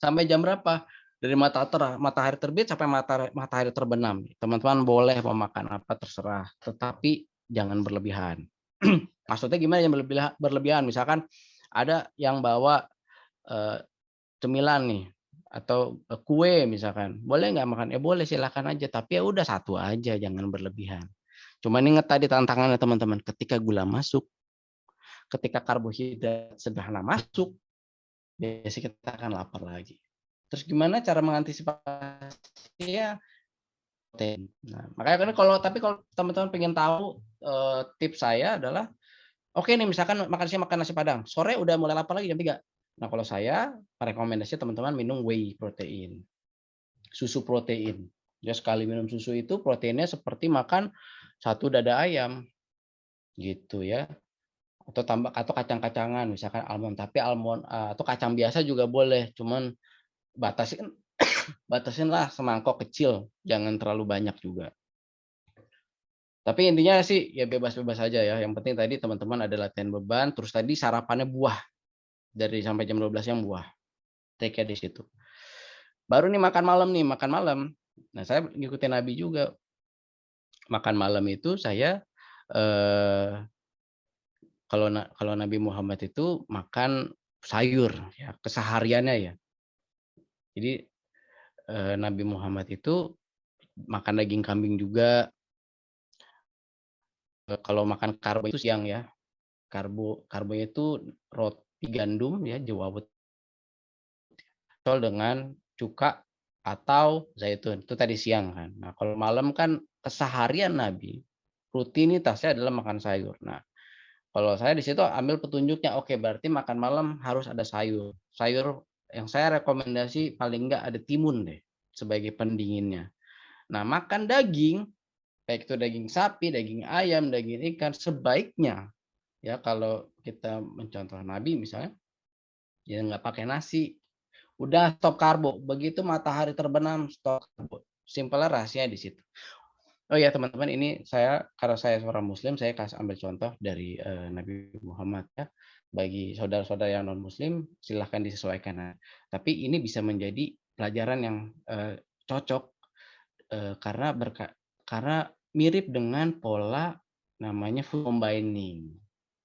Sampai jam berapa? Dari matahari terbit sampai matahari terbenam. Teman-teman boleh mau makan apa terserah, tetapi jangan berlebihan. Maksudnya gimana yang berlebihan? Misalkan ada yang bawa cemilan nih atau kue misalkan, boleh nggak makan? Ya boleh silakan aja, tapi ya udah satu aja, jangan berlebihan. Cuman ingat tadi tantangannya teman-teman, ketika gula masuk, ketika karbohidrat sederhana masuk, biasanya kita akan lapar lagi. Terus gimana cara mengantisipasinya? Nah, makanya kan kalau teman-teman pengen tahu tips saya adalah, oke nih misalkan makan nasi Padang, sore udah mulai lapar lagi jam 3. Nah, kalau saya rekomendasi teman-teman minum whey protein, susu protein. Ya sekali minum susu itu proteinnya seperti makan satu dada ayam gitu ya. Atau kacang-kacangan misalkan almond, tapi almond atau kacang biasa juga boleh, cuman batasinlah semangkok kecil, jangan terlalu banyak juga. Tapi intinya sih ya bebas-bebas saja ya. Yang penting tadi teman-teman ada latihan beban, terus tadi sarapannya buah dari sampai jam 12 yang buah. Take di situ. Baru nih makan malam. Nah, saya ngikutin Nabi juga. Makan malam itu saya kalau Nabi Muhammad itu makan sayur ya, kesehariannya ya. Jadi Nabi Muhammad itu makan daging kambing juga. Kalau makan karbo itu siang ya. Karbonya itu roti gandum ya, jawabut dengan cuka atau zaitun. Itu tadi siang kan. Nah, kalau malam kan keseharian Nabi, rutinitasnya adalah makan sayur. Nah, kalau saya di situ ambil petunjuknya, oke berarti makan malam harus ada sayur. Sayur yang saya rekomendasi paling enggak ada timun deh sebagai pendinginnya. Nah, makan daging, baik itu daging sapi, daging ayam, daging ikan, sebaiknya ya kalau kita mencontoh Nabi misalnya, ya nggak pakai nasi, udah stop karbo. Begitu matahari terbenam, stop karbo. Simpelnya rahasia di situ. Oh ya teman-teman, ini karena saya seorang Muslim, saya kasih ambil contoh dari Nabi Muhammad ya. Bagi saudara-saudara yang non Muslim, silahkan disesuaikan. Nah, tapi ini bisa menjadi pelajaran yang cocok karena mirip dengan pola namanya food combining.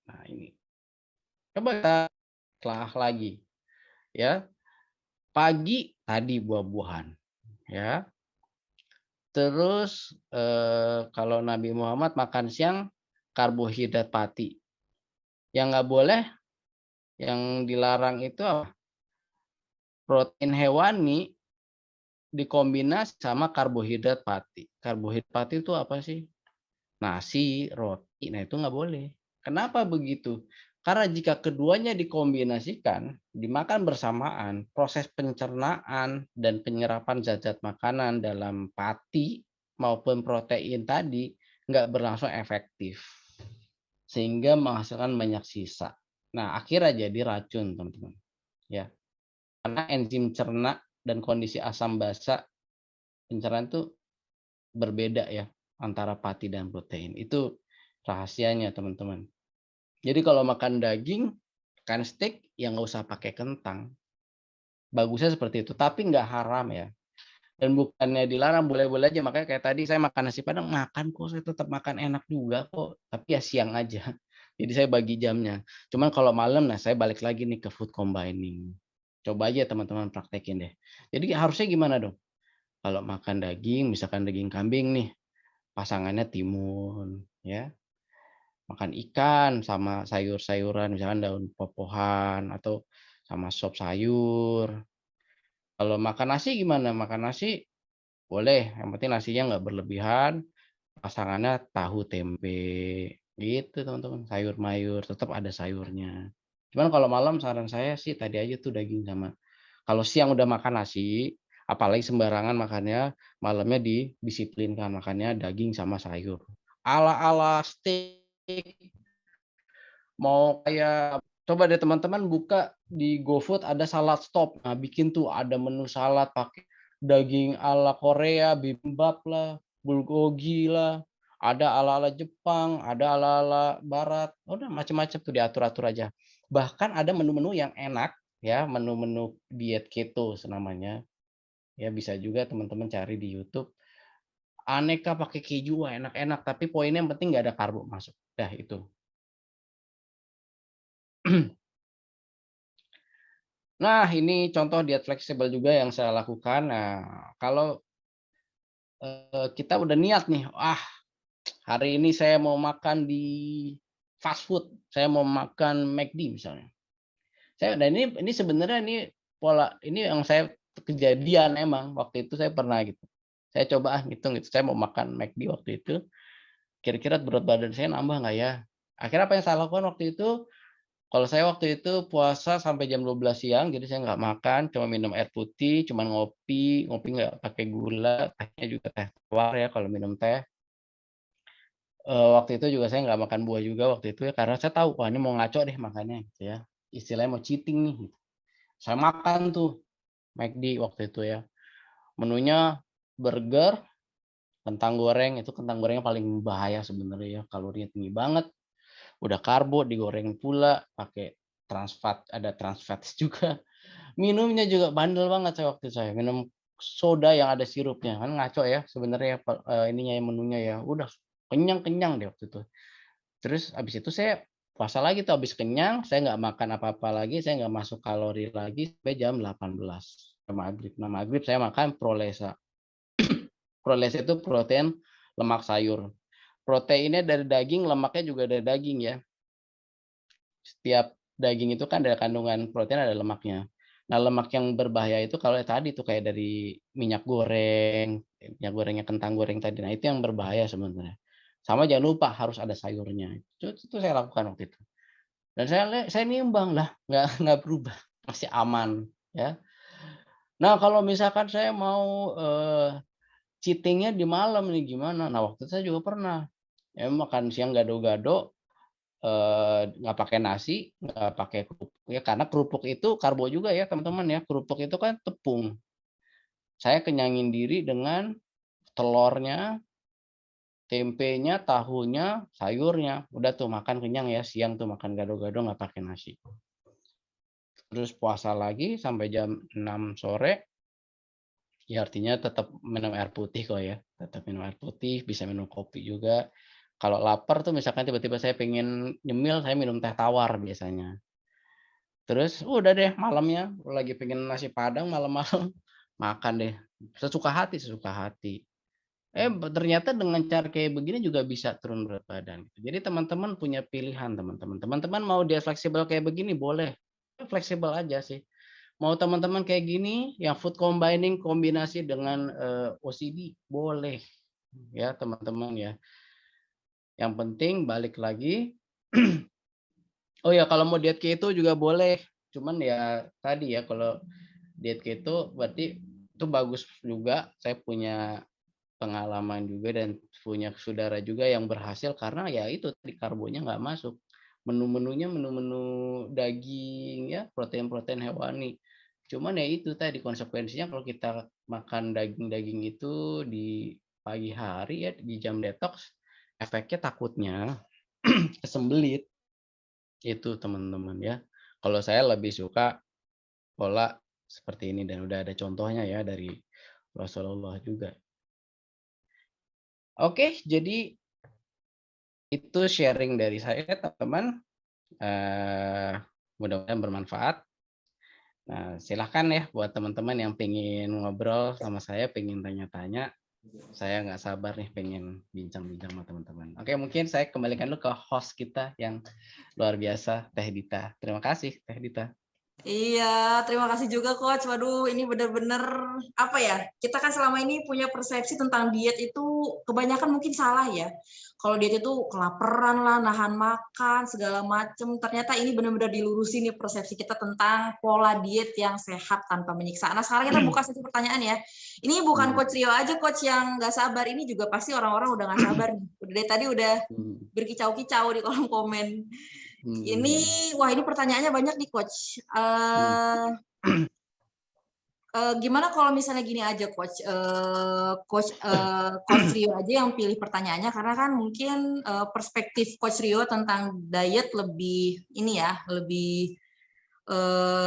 Nah ini, coba kita telah lagi ya. Pagi tadi buah-buahan ya. Terus kalau Nabi Muhammad makan siang karbohidrat pati. Yang nggak boleh, yang dilarang itu apa? Protein hewani dikombinasi sama karbohidrat pati. Karbohidrat pati itu apa sih? Nasi, roti. Nah, itu nggak boleh. Kenapa begitu? Karena jika keduanya dikombinasikan, dimakan bersamaan, proses pencernaan dan penyerapan zat-zat makanan dalam pati maupun protein tadi nggak berlangsung efektif. Sehingga menghasilkan banyak sisa. Nah, akhirnya jadi racun, teman-teman. Ya. Karena enzim cerna dan kondisi asam basa pencernaan itu berbeda ya antara pati dan protein. Itu rahasianya, teman-teman. Jadi kalau makan daging, makan steak, ya nggak usah pakai kentang. Bagusnya seperti itu, tapi nggak haram ya. Dan bukannya dilarang, boleh-boleh aja. Makanya kayak tadi saya makan nasi Padang, makan kok, saya tetap makan enak juga kok. Tapi ya siang aja. Jadi saya bagi jamnya. Cuman kalau malam, nah saya balik lagi nih ke food combining. Coba aja teman-teman praktekin deh. Jadi harusnya gimana dong? Kalau makan daging, misalkan daging kambing nih, pasangannya timun, ya. Makan ikan sama sayur-sayuran, misalkan daun popohan atau sama sop sayur. Kalau makan nasi gimana? Makan nasi boleh, yang penting nasinya nggak berlebihan, pasangannya tahu tempe, gitu teman-teman. Sayur mayur, tetap ada sayurnya. Cuman kalau malam saran saya sih tadi aja tuh daging sama kalau siang udah makan nasi, apalagi sembarangan makannya, malamnya didisiplinkan makannya daging sama sayur. Ala-ala steak, mau kayak coba deh teman-teman buka di GoFood ada salad stop. Nah, bikin tuh ada menu salad pakai daging ala Korea, bibimbap lah, bulgogi lah, ada ala-ala Jepang, ada ala-ala Barat. Udah macam-macam tuh diatur-atur aja. Bahkan ada menu-menu yang enak ya, menu-menu diet keto namanya. Ya bisa juga teman-teman cari di YouTube. Aneka pakai keju, wah enak-enak, tapi poinnya yang penting nggak ada karbo masuk. Dah itu. Nah, ini contoh diet fleksibel juga yang saya lakukan. Nah, kalau, kita udah niat nih, "Ah, hari ini saya mau makan di fast food, saya mau makan McD," misalnya. Dan ini sebenarnya ini pola ini yang saya kejadian emang, waktu itu saya pernah gitu. Saya coba ngitung gitu, saya mau makan McD waktu itu, kira-kira berat badan saya nambah nggak ya? Akhirnya apa yang saya lakukan waktu itu, kalau saya waktu itu puasa sampai jam 12 siang, jadi saya nggak makan, cuma minum air putih, cuma ngopi, ngopi nggak pakai gula, tehnya juga teh tawar ya kalau minum teh. Waktu itu juga saya nggak makan buah juga waktu itu ya, karena saya tahu, wah ini mau ngaco deh makannya gitu ya, istilahnya mau cheating nih gitu. Saya makan tuh McD waktu itu ya, menunya burger, kentang goreng, itu kentang gorengnya paling bahaya sebenarnya ya, kalorinya tinggi banget, udah karbo, digoreng pula, pakai trans fat, ada trans fats juga. Minumnya juga bandel banget saya waktu saya, minum soda yang ada sirupnya, kan ngaco ya sebenarnya ininya ya, menunya ya. Udah kenyang-kenyang deh waktu itu. Terus habis itu saya puasa lagi tuh, habis kenyang, saya nggak makan apa-apa lagi, saya nggak masuk kalori lagi sampai jam 18 maghrib. Nah, maghrib saya makan Prolesa. Prolesa itu protein lemak sayur. Proteinnya dari daging, lemaknya juga dari daging ya. Setiap daging itu kan ada kandungan protein, ada lemaknya. Nah, lemak yang berbahaya itu kalau tadi tuh kayak dari minyak gorengnya kentang goreng tadi. Nah, itu yang berbahaya sebenarnya. Sama jangan lupa harus ada sayurnya. Itu saya lakukan waktu itu. Dan saya nimbang lah, nggak berubah, masih aman ya. Nah, kalau misalkan saya mau cheating-nya di malam nih gimana? Nah, waktu itu saya juga pernah. Ya makan siang gado-gado, nggak pakai nasi, nggak pakai kerupuk ya, karena kerupuk itu karbo juga ya teman-teman ya, kerupuk itu kan tepung. Saya kenyangin diri dengan telurnya, tempenya, tahunya, sayurnya, udah tuh makan kenyang ya, siang tuh makan gado-gado nggak pakai nasi. Terus puasa lagi sampai jam 6 sore, ya artinya tetap minum air putih kok ya, tetap minum air putih, bisa minum kopi juga. Kalau lapar tuh misalkan tiba-tiba saya pengen nyemil, saya minum teh tawar biasanya. Terus udah deh malamnya lagi pengen nasi padang malam-malam, makan deh, sesuka hati sesuka hati. Ternyata dengan cara kayak begini juga bisa turun berat badan. Jadi teman-teman punya pilihan teman-teman. Teman-teman mau dia fleksibel kayak begini boleh, fleksibel aja sih. Mau teman-teman kayak gini yang food combining kombinasi dengan, OCD boleh, ya teman-teman ya. Yang penting balik lagi oh ya kalau mau diet keto juga boleh, cuman ya tadi ya kalau diet keto berarti itu bagus juga, saya punya pengalaman juga dan punya saudara juga yang berhasil karena ya itu tadi karbonya nggak masuk. Menu-menunya menu-menu daging ya, protein-protein hewani. Cuman ya itu tadi konsekuensinya kalau kita makan daging-daging itu di pagi hari ya di jam detox, efeknya takutnya kesembelit. Itu teman-teman ya. Kalau saya lebih suka pola seperti ini dan udah ada contohnya ya dari Rasulullah juga. Oke, jadi itu sharing dari saya teman-teman, mudah-mudahan bermanfaat Nah, silahkan ya buat teman-teman yang pengen ngobrol sama saya, pengen tanya-tanya. Saya nggak sabar nih pengen bincang-bincang sama teman-teman. Oke, mungkin saya kembalikan dulu ke host kita yang luar biasa, Teh Dita. Terima kasih, Teh Dita. Iya, terima kasih juga Coach. Waduh, ini bener-bener apa ya? Kita kan selama ini punya persepsi tentang diet itu kebanyakan mungkin salah ya. Kalau diet itu kelaparan lah, nahan makan, segala macem. Ternyata ini benar-benar dilurusin nih persepsi kita tentang pola diet yang sehat tanpa menyiksa. Nah, sekarang kita buka sesi pertanyaan ya. Ini bukan Coach Rio aja Coach yang nggak sabar. Ini juga pasti orang-orang udah nggak sabar nih. Udah dari tadi udah berkicau-kicau di kolom komen. Ini, wah ini pertanyaannya banyak nih Coach. Gimana kalau misalnya gini aja Coach, Coach Rio aja yang pilih pertanyaannya karena kan mungkin perspektif Coach Rio tentang diet lebih ini ya, lebih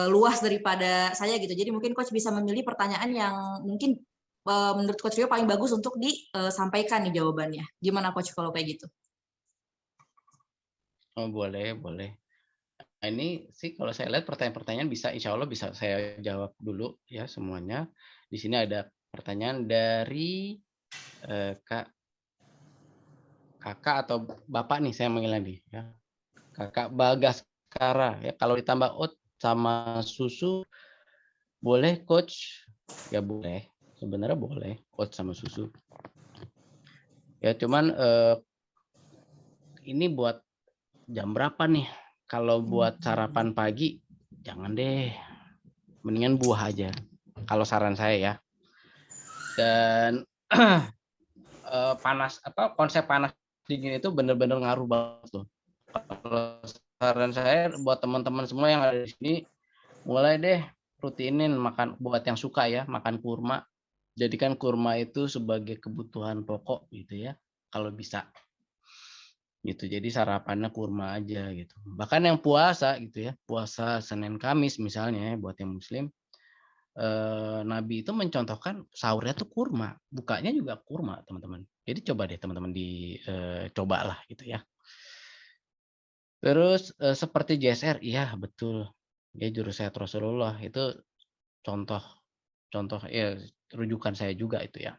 luas daripada saya gitu. Jadi mungkin Coach bisa memilih pertanyaan yang mungkin menurut Coach Rio paling bagus untuk disampaikan nih jawabannya. Gimana Coach kalau kayak gitu? Oh, boleh, boleh. Nah, ini sih kalau saya lihat pertanyaan-pertanyaan bisa insya Allah bisa saya jawab dulu ya semuanya. Di sini ada pertanyaan dari kakak atau bapak nih saya manggilnya nih ya. Kakak Bagaskara ya. Kalau ditambah oat sama susu boleh coach? Ya boleh. Sebenarnya boleh oat sama susu. Ya cuman ini buat jam berapa nih? Kalau buat sarapan pagi jangan deh. Mendingan buah aja. Kalau saran saya ya. Dan panas konsep panas dingin itu benar-benar ngaruh banget tuh. Kalau saran saya buat teman-teman semua yang ada di sini, mulai deh rutinin makan buat yang suka ya makan kurma. Jadikan kurma itu sebagai kebutuhan pokok gitu ya. Kalau bisa gitu. Jadi sarapannya kurma aja gitu. Bahkan yang puasa gitu ya, puasa Senin Kamis misalnya ya, buat yang Muslim, Nabi itu mencontohkan sahurnya tuh kurma, bukanya juga kurma, teman-teman. Jadi coba deh teman-teman cobalah gitu ya. Terus, seperti JSR, iya betul. Ya juru sehat Rasulullah itu contoh contoh ya rujukan saya juga itu ya.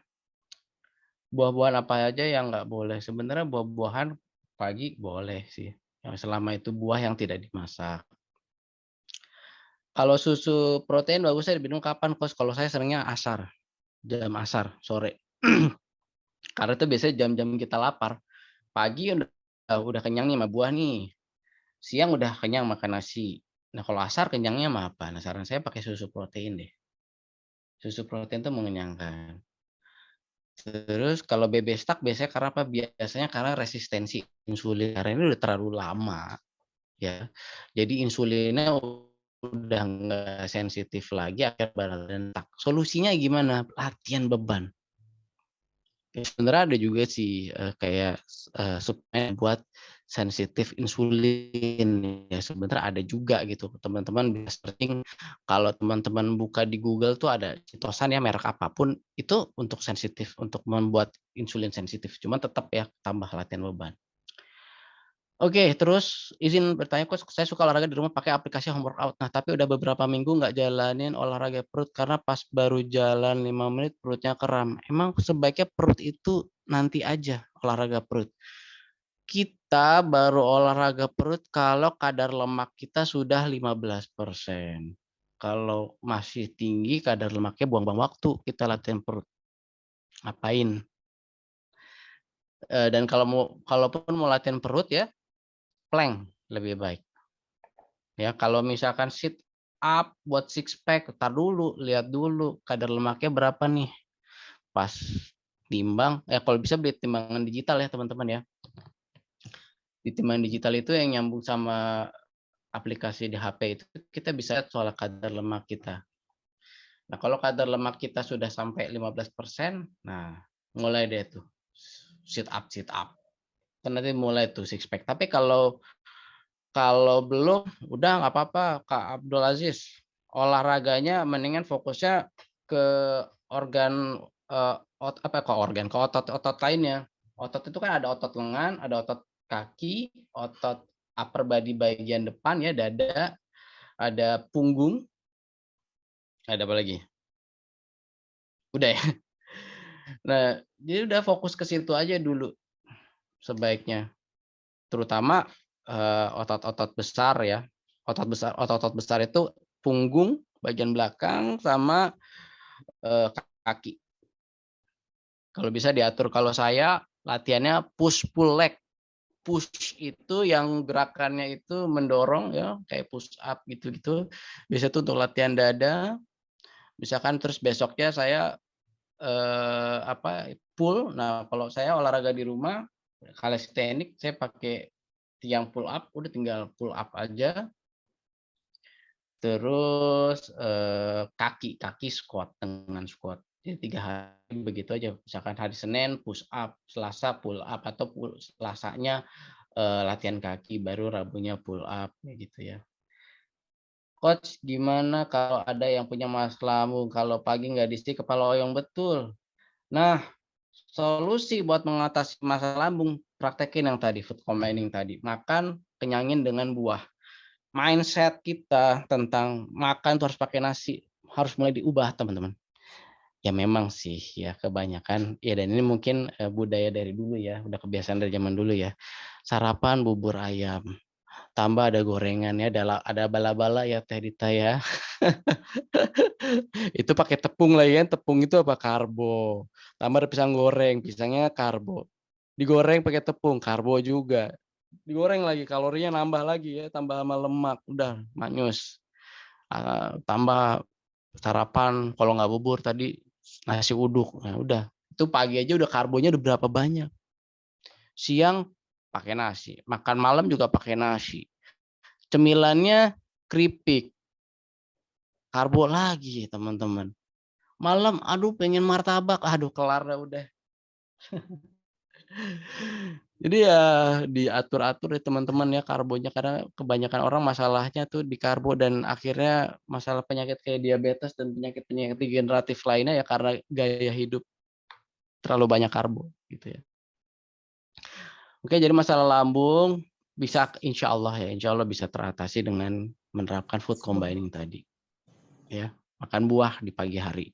Buah-buahan apa aja yang nggak boleh? Sebenarnya buah-buahan pagi boleh sih, yang selama itu buah yang tidak dimasak. Kalau susu protein bagusnya diminum kapan, Kos? Kalau saya seringnya asar, jam asar, sore. Karena itu biasanya jam-jam kita lapar. Pagi udah kenyang nih sama buah nih. Siang udah kenyang makan nasi. Nah, kalau asar kenyangnya sama apa? Nah, saran saya pakai susu protein deh. Susu protein itu mengenyangkan. Terus kalau BB stuck biasanya karena apa? Biasanya karena resistensi insulin. Karena ini udah terlalu lama ya. Jadi insulinnya udah nggak sensitif lagi akhirnya badan stuck. Solusinya gimana? Latihan beban. Sebenarnya ada juga sih kayak suplemen buat sensitif insulin ya sebenarnya ada juga gitu teman-teman bisa searching kalau teman-teman buka di Google tuh ada citosan ya merek apapun itu untuk sensitif untuk membuat insulin sensitif cuma tetap ya tambah latihan beban. Oke, terus izin bertanya, Coach, saya suka olahraga di rumah pakai aplikasi home workout. Nah, tapi udah beberapa minggu nggak jalanin olahraga perut karena pas baru jalan 5 menit perutnya kram. Emang sebaiknya perut itu nanti aja olahraga perut. Kita baru olahraga perut kalau kadar lemak kita sudah 15%. Kalau masih tinggi kadar lemaknya buang-buang waktu kita latihan perut. Ngapain? Dan kalaupun mau latihan perut ya, plank lebih baik. Ya, kalau misalkan sit up buat six pack, entar dulu, lihat dulu kadar lemaknya berapa nih. Pas timbang, kalau bisa beli timbangan digital ya teman-teman ya. Di timbangan digital itu yang nyambung sama aplikasi di HP itu kita bisa lihat soal kadar lemak kita. Nah, kalau kadar lemak kita sudah sampai 15%, nah mulai deh tuh sit up, sit up. Kan nanti mulai tuh six pack. Tapi kalau belum, udah nggak apa-apa Kak Abdul Aziz. Olahraganya mendingan fokusnya ke organ, ke otot-otot lainnya. Otot itu kan ada otot lengan, ada otot kaki, otot upper body bagian depan ya, dada, ada punggung, Ada apa lagi? Udah ya? Nah, jadi udah fokus ke situ aja dulu sebaiknya. Terutama, otot-otot besar ya. Otot-otot besar itu punggung, bagian belakang, sama, kaki. Kalau bisa diatur. Kalau saya latihannya push pull leg. Push itu yang gerakannya itu mendorong ya, kayak push up gitu-gitu. Biasa tuh untuk latihan dada, misalkan terus besoknya saya, pull. Nah, kalau saya olahraga di rumah, calisthenics saya pakai tiang pull up, udah tinggal pull up aja. Terus, kaki squat dengan squat. Jadi 3 hari begitu aja. Misalkan hari Senin push up, Selasa pull up, atau Selasanya, latihan kaki, baru Rabunya pull up, kayak gitu ya. Coach, gimana kalau ada yang punya masalah lambung, kalau pagi nggak diisi kepala oyong? Betul. Nah, solusi buat mengatasi masalah lambung, praktekin yang tadi, food combining tadi. Makan, kenyangin dengan buah. Mindset kita tentang makan tuh harus pakai nasi, harus mulai diubah, teman-teman. Ya memang sih ya kebanyakan ya, dan ini mungkin, budaya dari dulu ya, udah kebiasaan dari zaman dulu ya. Sarapan bubur ayam, tambah ada gorengannya, ada bala-bala ya Teh Dita ya. Itu pakai tepung lagi kan, tepung itu apa, karbo. Tambah ada pisang goreng, pisangnya karbo. Digoreng pakai tepung, karbo juga. Digoreng lagi, kalorinya nambah lagi ya, tambah sama lemak, udah manyus. Tambah sarapan, kalau nggak bubur tadi nasi uduk, nah udah. Itu pagi aja udah karbonya udah berapa banyak. Siang pakai nasi, makan malam juga pakai nasi. Cemilannya keripik, karbo lagi teman-teman. Malam, aduh pengen martabak, aduh kelar dah udah. Jadi ya diatur-atur ya teman-teman ya karbonya, karena kebanyakan orang masalahnya tuh di karbo, dan akhirnya masalah penyakit kayak diabetes dan penyakit-penyakit degeneratif lainnya ya karena gaya hidup terlalu banyak karbo gitu ya. Oke, jadi masalah lambung bisa insya Allah bisa teratasi dengan menerapkan food combining tadi. Ya, makan buah di pagi hari.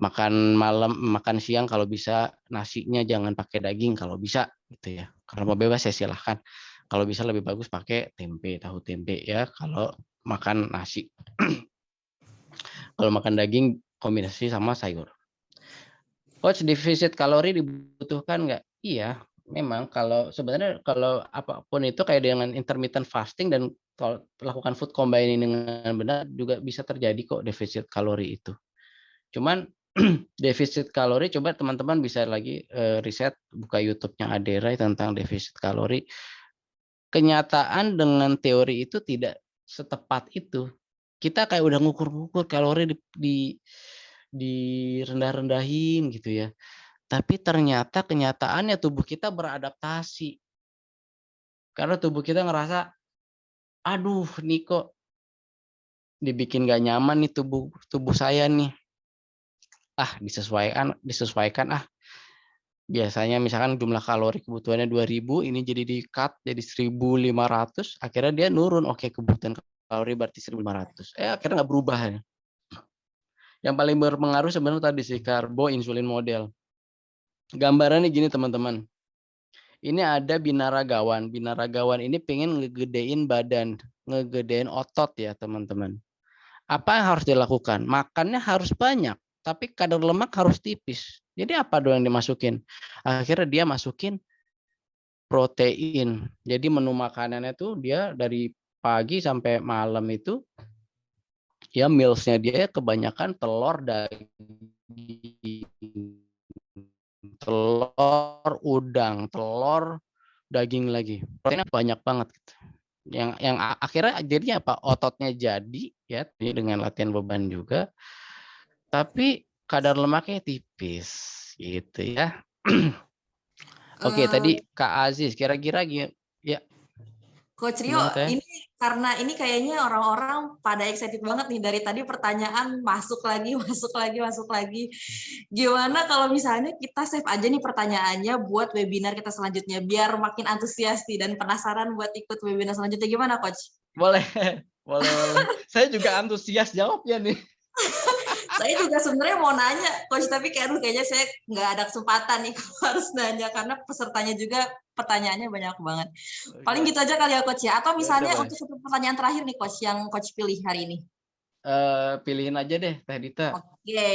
Makan malam, makan siang kalau bisa nasinya jangan pakai daging kalau bisa gitu ya. Kalau mau bebas ya silahkan. Kalau bisa lebih bagus pakai tempe, tahu tempe ya kalau makan nasi. Kalau makan daging kombinasi sama sayur. Coach, defisit kalori dibutuhkan nggak? Iya, memang sebenarnya kalau apapun itu kayak dengan intermittent fasting dan kalau lakukan food combining dengan benar juga bisa terjadi kok defisit kalori itu. Cuman defisit kalori, coba teman-teman bisa lagi riset, buka YouTube-nya Aderai tentang defisit kalori. Kenyataan dengan teori itu tidak setepat itu. Kita kayak udah ngukur-ngukur kalori rendah-rendahin gitu ya. Tapi ternyata kenyataannya tubuh kita beradaptasi. Karena tubuh kita ngerasa, aduh nih kok dibikin gak nyaman nih tubuh saya nih. Disesuaikan ah. Biasanya misalkan jumlah kalori kebutuhannya 2000, ini jadi di-cut jadi 1500, akhirnya dia nurun. Oke, kebutuhan kalori berarti 1500. Akhirnya nggak berubah. Yang paling berpengaruh sebenarnya tadi sih karbo insulin model. Gambarannya gini teman-teman. Ini ada binaragawan. Binaragawan ini pengen ngegedein badan, ngegedein otot ya teman-teman. Apa yang harus dilakukan? Makannya harus banyak, tapi kadar lemak harus tipis. Jadi apa dong yang dimasukin? Akhirnya dia masukin protein. Jadi menu makanannya tuh dia dari pagi sampai malam itu ya mealsnya dia kebanyakan telur, daging, telur udang, telur daging lagi. Proteinnya banyak banget gitu. Yang akhirnya jadinya apa? Ototnya jadi ya dengan latihan beban juga, tapi kadar lemaknya tipis gitu ya. Oke, tadi Kak Aziz kira-kira ya Coach Rio, gimana Teh? ini karena ini kayaknya orang-orang pada excited banget nih dari tadi pertanyaan masuk lagi, masuk lagi, masuk lagi. Gimana kalau misalnya kita save aja nih pertanyaannya buat webinar kita selanjutnya biar makin antusias nih dan penasaran buat ikut webinar selanjutnya, gimana Coach? Boleh, boleh. Saya juga antusias jawabnya nih. Saya juga sebenarnya mau nanya, Coach, tapi kayak, aduh kayaknya saya nggak ada kesempatan nih kalau harus nanya, karena pesertanya juga pertanyaannya banyak banget. Paling Oke, gitu aja kali ya, Coach, ya? Atau ya udah misalnya boleh. untuk satu pertanyaan terakhir nih, Coach, yang Coach pilih hari ini? Pilihin aja deh, Teh Dita. Oke,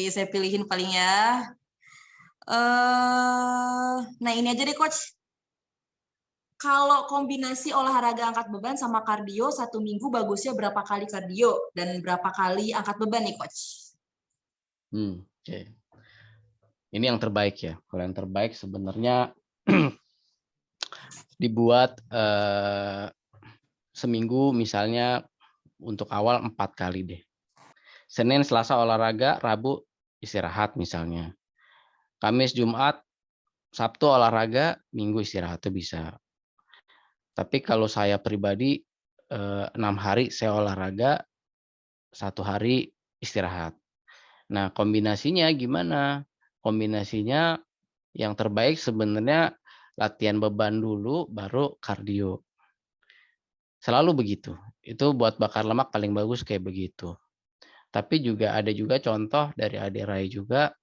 saya pilihin paling ya. Nah ini aja deh, Coach. Kalau kombinasi olahraga angkat beban sama kardio, 1 minggu bagusnya berapa kali kardio dan berapa kali angkat beban nih, Coach? Oke. Ini yang terbaik ya. Kalau yang terbaik sebenarnya dibuat seminggu misalnya untuk awal 4 kali deh. Senin, Selasa olahraga, Rabu istirahat misalnya. Kamis, Jumat, Sabtu olahraga, Minggu istirahat itu bisa. Tapi kalau saya pribadi 6 hari saya olahraga, 1 hari istirahat. Nah, kombinasinya gimana? Kombinasinya yang terbaik sebenarnya latihan beban dulu baru kardio. Selalu begitu. Itu buat bakar lemak paling bagus kayak begitu. Tapi juga ada juga contoh dari Ade Rai juga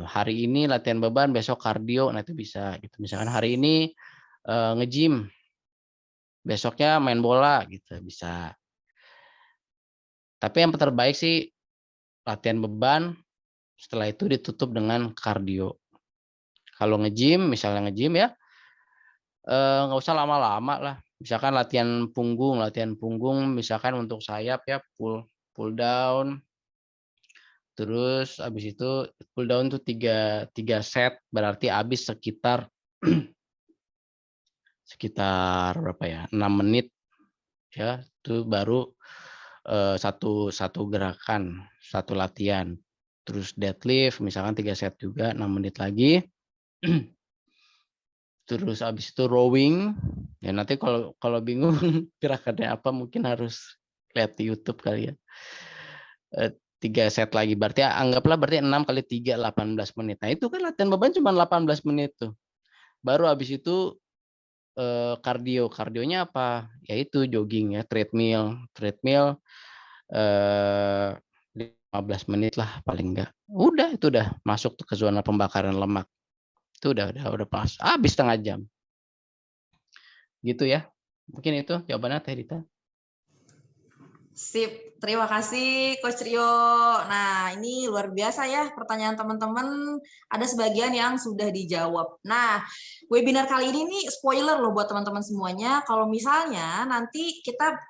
hari ini latihan beban, besok kardio, nah itu bisa gitu. Misalkan hari ini nge-gym, besoknya main bola gitu bisa. Tapi yang terbaik sih latihan beban, setelah itu ditutup dengan kardio. Kalau nge-gym, misalnya nge-gym ya, nggak usah lama-lama lah. Misalkan latihan punggung misalkan untuk sayap ya pull pull down, terus habis itu pull down tuh 3 set, berarti habis sekitar berapa ya, 6 menit ya, itu baru satu gerakan, satu latihan. Terus deadlift misalkan 3 set juga 6 menit lagi. Terus habis itu rowing, ya nanti kalau kalau bingung gerakannya apa mungkin harus lihat di YouTube kali ya. 3 set lagi berarti anggaplah berarti 6 kali 3 18 menit. Nah itu kan latihan beban cuma 18 menit tuh. Baru habis itu kardio. Kardionya apa? Yaitu jogging ya, treadmill. Treadmill 15 menit lah paling enggak. Udah itu udah masuk tuh ke zona pembakaran lemak. Itu udah pas. Habis setengah jam. Gitu ya. Mungkin itu jawabannya Teh Dita. Sip, terima kasih Coach Rio. Nah, ini luar biasa ya pertanyaan teman-teman. Ada sebagian yang sudah dijawab. Nah, webinar kali ini nih spoiler loh buat teman-teman semuanya. Kalau misalnya nanti kita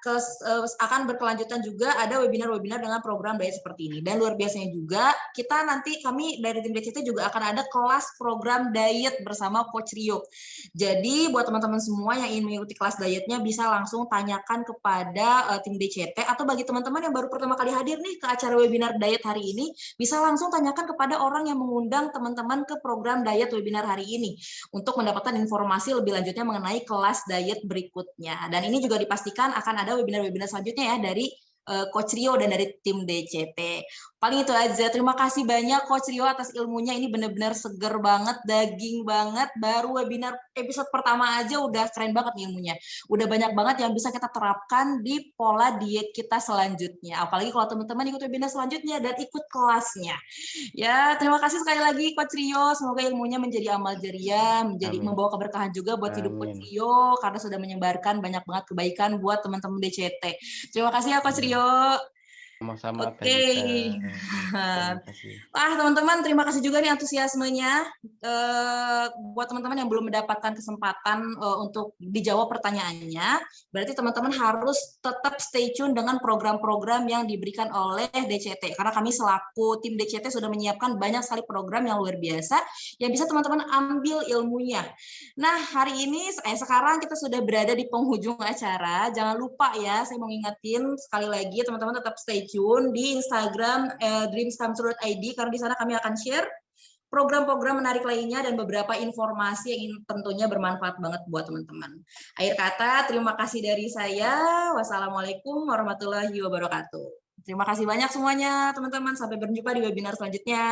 akan berkelanjutan juga ada webinar-webinar dengan program diet seperti ini. Dan luar biasanya juga kita nanti kami dari tim DCT juga akan ada kelas program diet bersama Coach Rio. Jadi buat teman-teman semua yang ingin mengikuti kelas dietnya bisa langsung tanyakan kepada tim DCT, atau bagi teman-teman yang baru pertama kali hadir nih ke acara webinar diet hari ini, bisa langsung tanyakan kepada orang yang mengundang teman-teman ke program diet webinar hari ini untuk mendapatkan informasi lebih lanjutnya mengenai kelas diet berikutnya. Dan ini juga dipastikan akan ada webinar-webinar selanjutnya ya dari Coach Rio dan dari tim DCT. Paling itu aja. Terima kasih banyak Coach Rio atas ilmunya. Ini benar-benar seger banget, daging banget. Baru webinar episode pertama aja udah keren banget nih ilmunya. Udah banyak banget yang bisa kita terapkan di pola diet kita selanjutnya. Apalagi kalau teman-teman ikut webinar selanjutnya dan ikut kelasnya. Ya, terima kasih sekali lagi Coach Rio. Semoga ilmunya menjadi amal jariah, menjadi Amin. membawa keberkahan juga buat hidup Coach Amin. Rio karena sudah menyebarkan banyak banget kebaikan buat teman-teman DCT. Terima kasih ya Coach Amin. Rio. Sama-sama Teh Oke. Dita. Terima kasih. Wah, teman-teman, terima kasih juga nih antusiasmenya. Buat teman-teman yang belum mendapatkan kesempatan untuk dijawab pertanyaannya, berarti teman-teman harus tetap stay tune dengan program-program yang diberikan oleh DCT. Karena kami selaku tim DCT sudah menyiapkan banyak sekali program yang luar biasa yang bisa teman-teman ambil ilmunya. Nah, hari ini sekarang kita sudah berada di penghujung acara. Jangan lupa ya, saya mau ngingetin sekali lagi teman-teman tetap stay tune di Instagram dreamscomesrue.id karena di sana kami akan share program-program menarik lainnya dan beberapa informasi yang tentunya bermanfaat banget buat teman-teman. Akhir kata, terima kasih dari saya. Wassalamualaikum warahmatullahi wabarakatuh. Terima kasih banyak semuanya, teman-teman. Sampai berjumpa di webinar selanjutnya.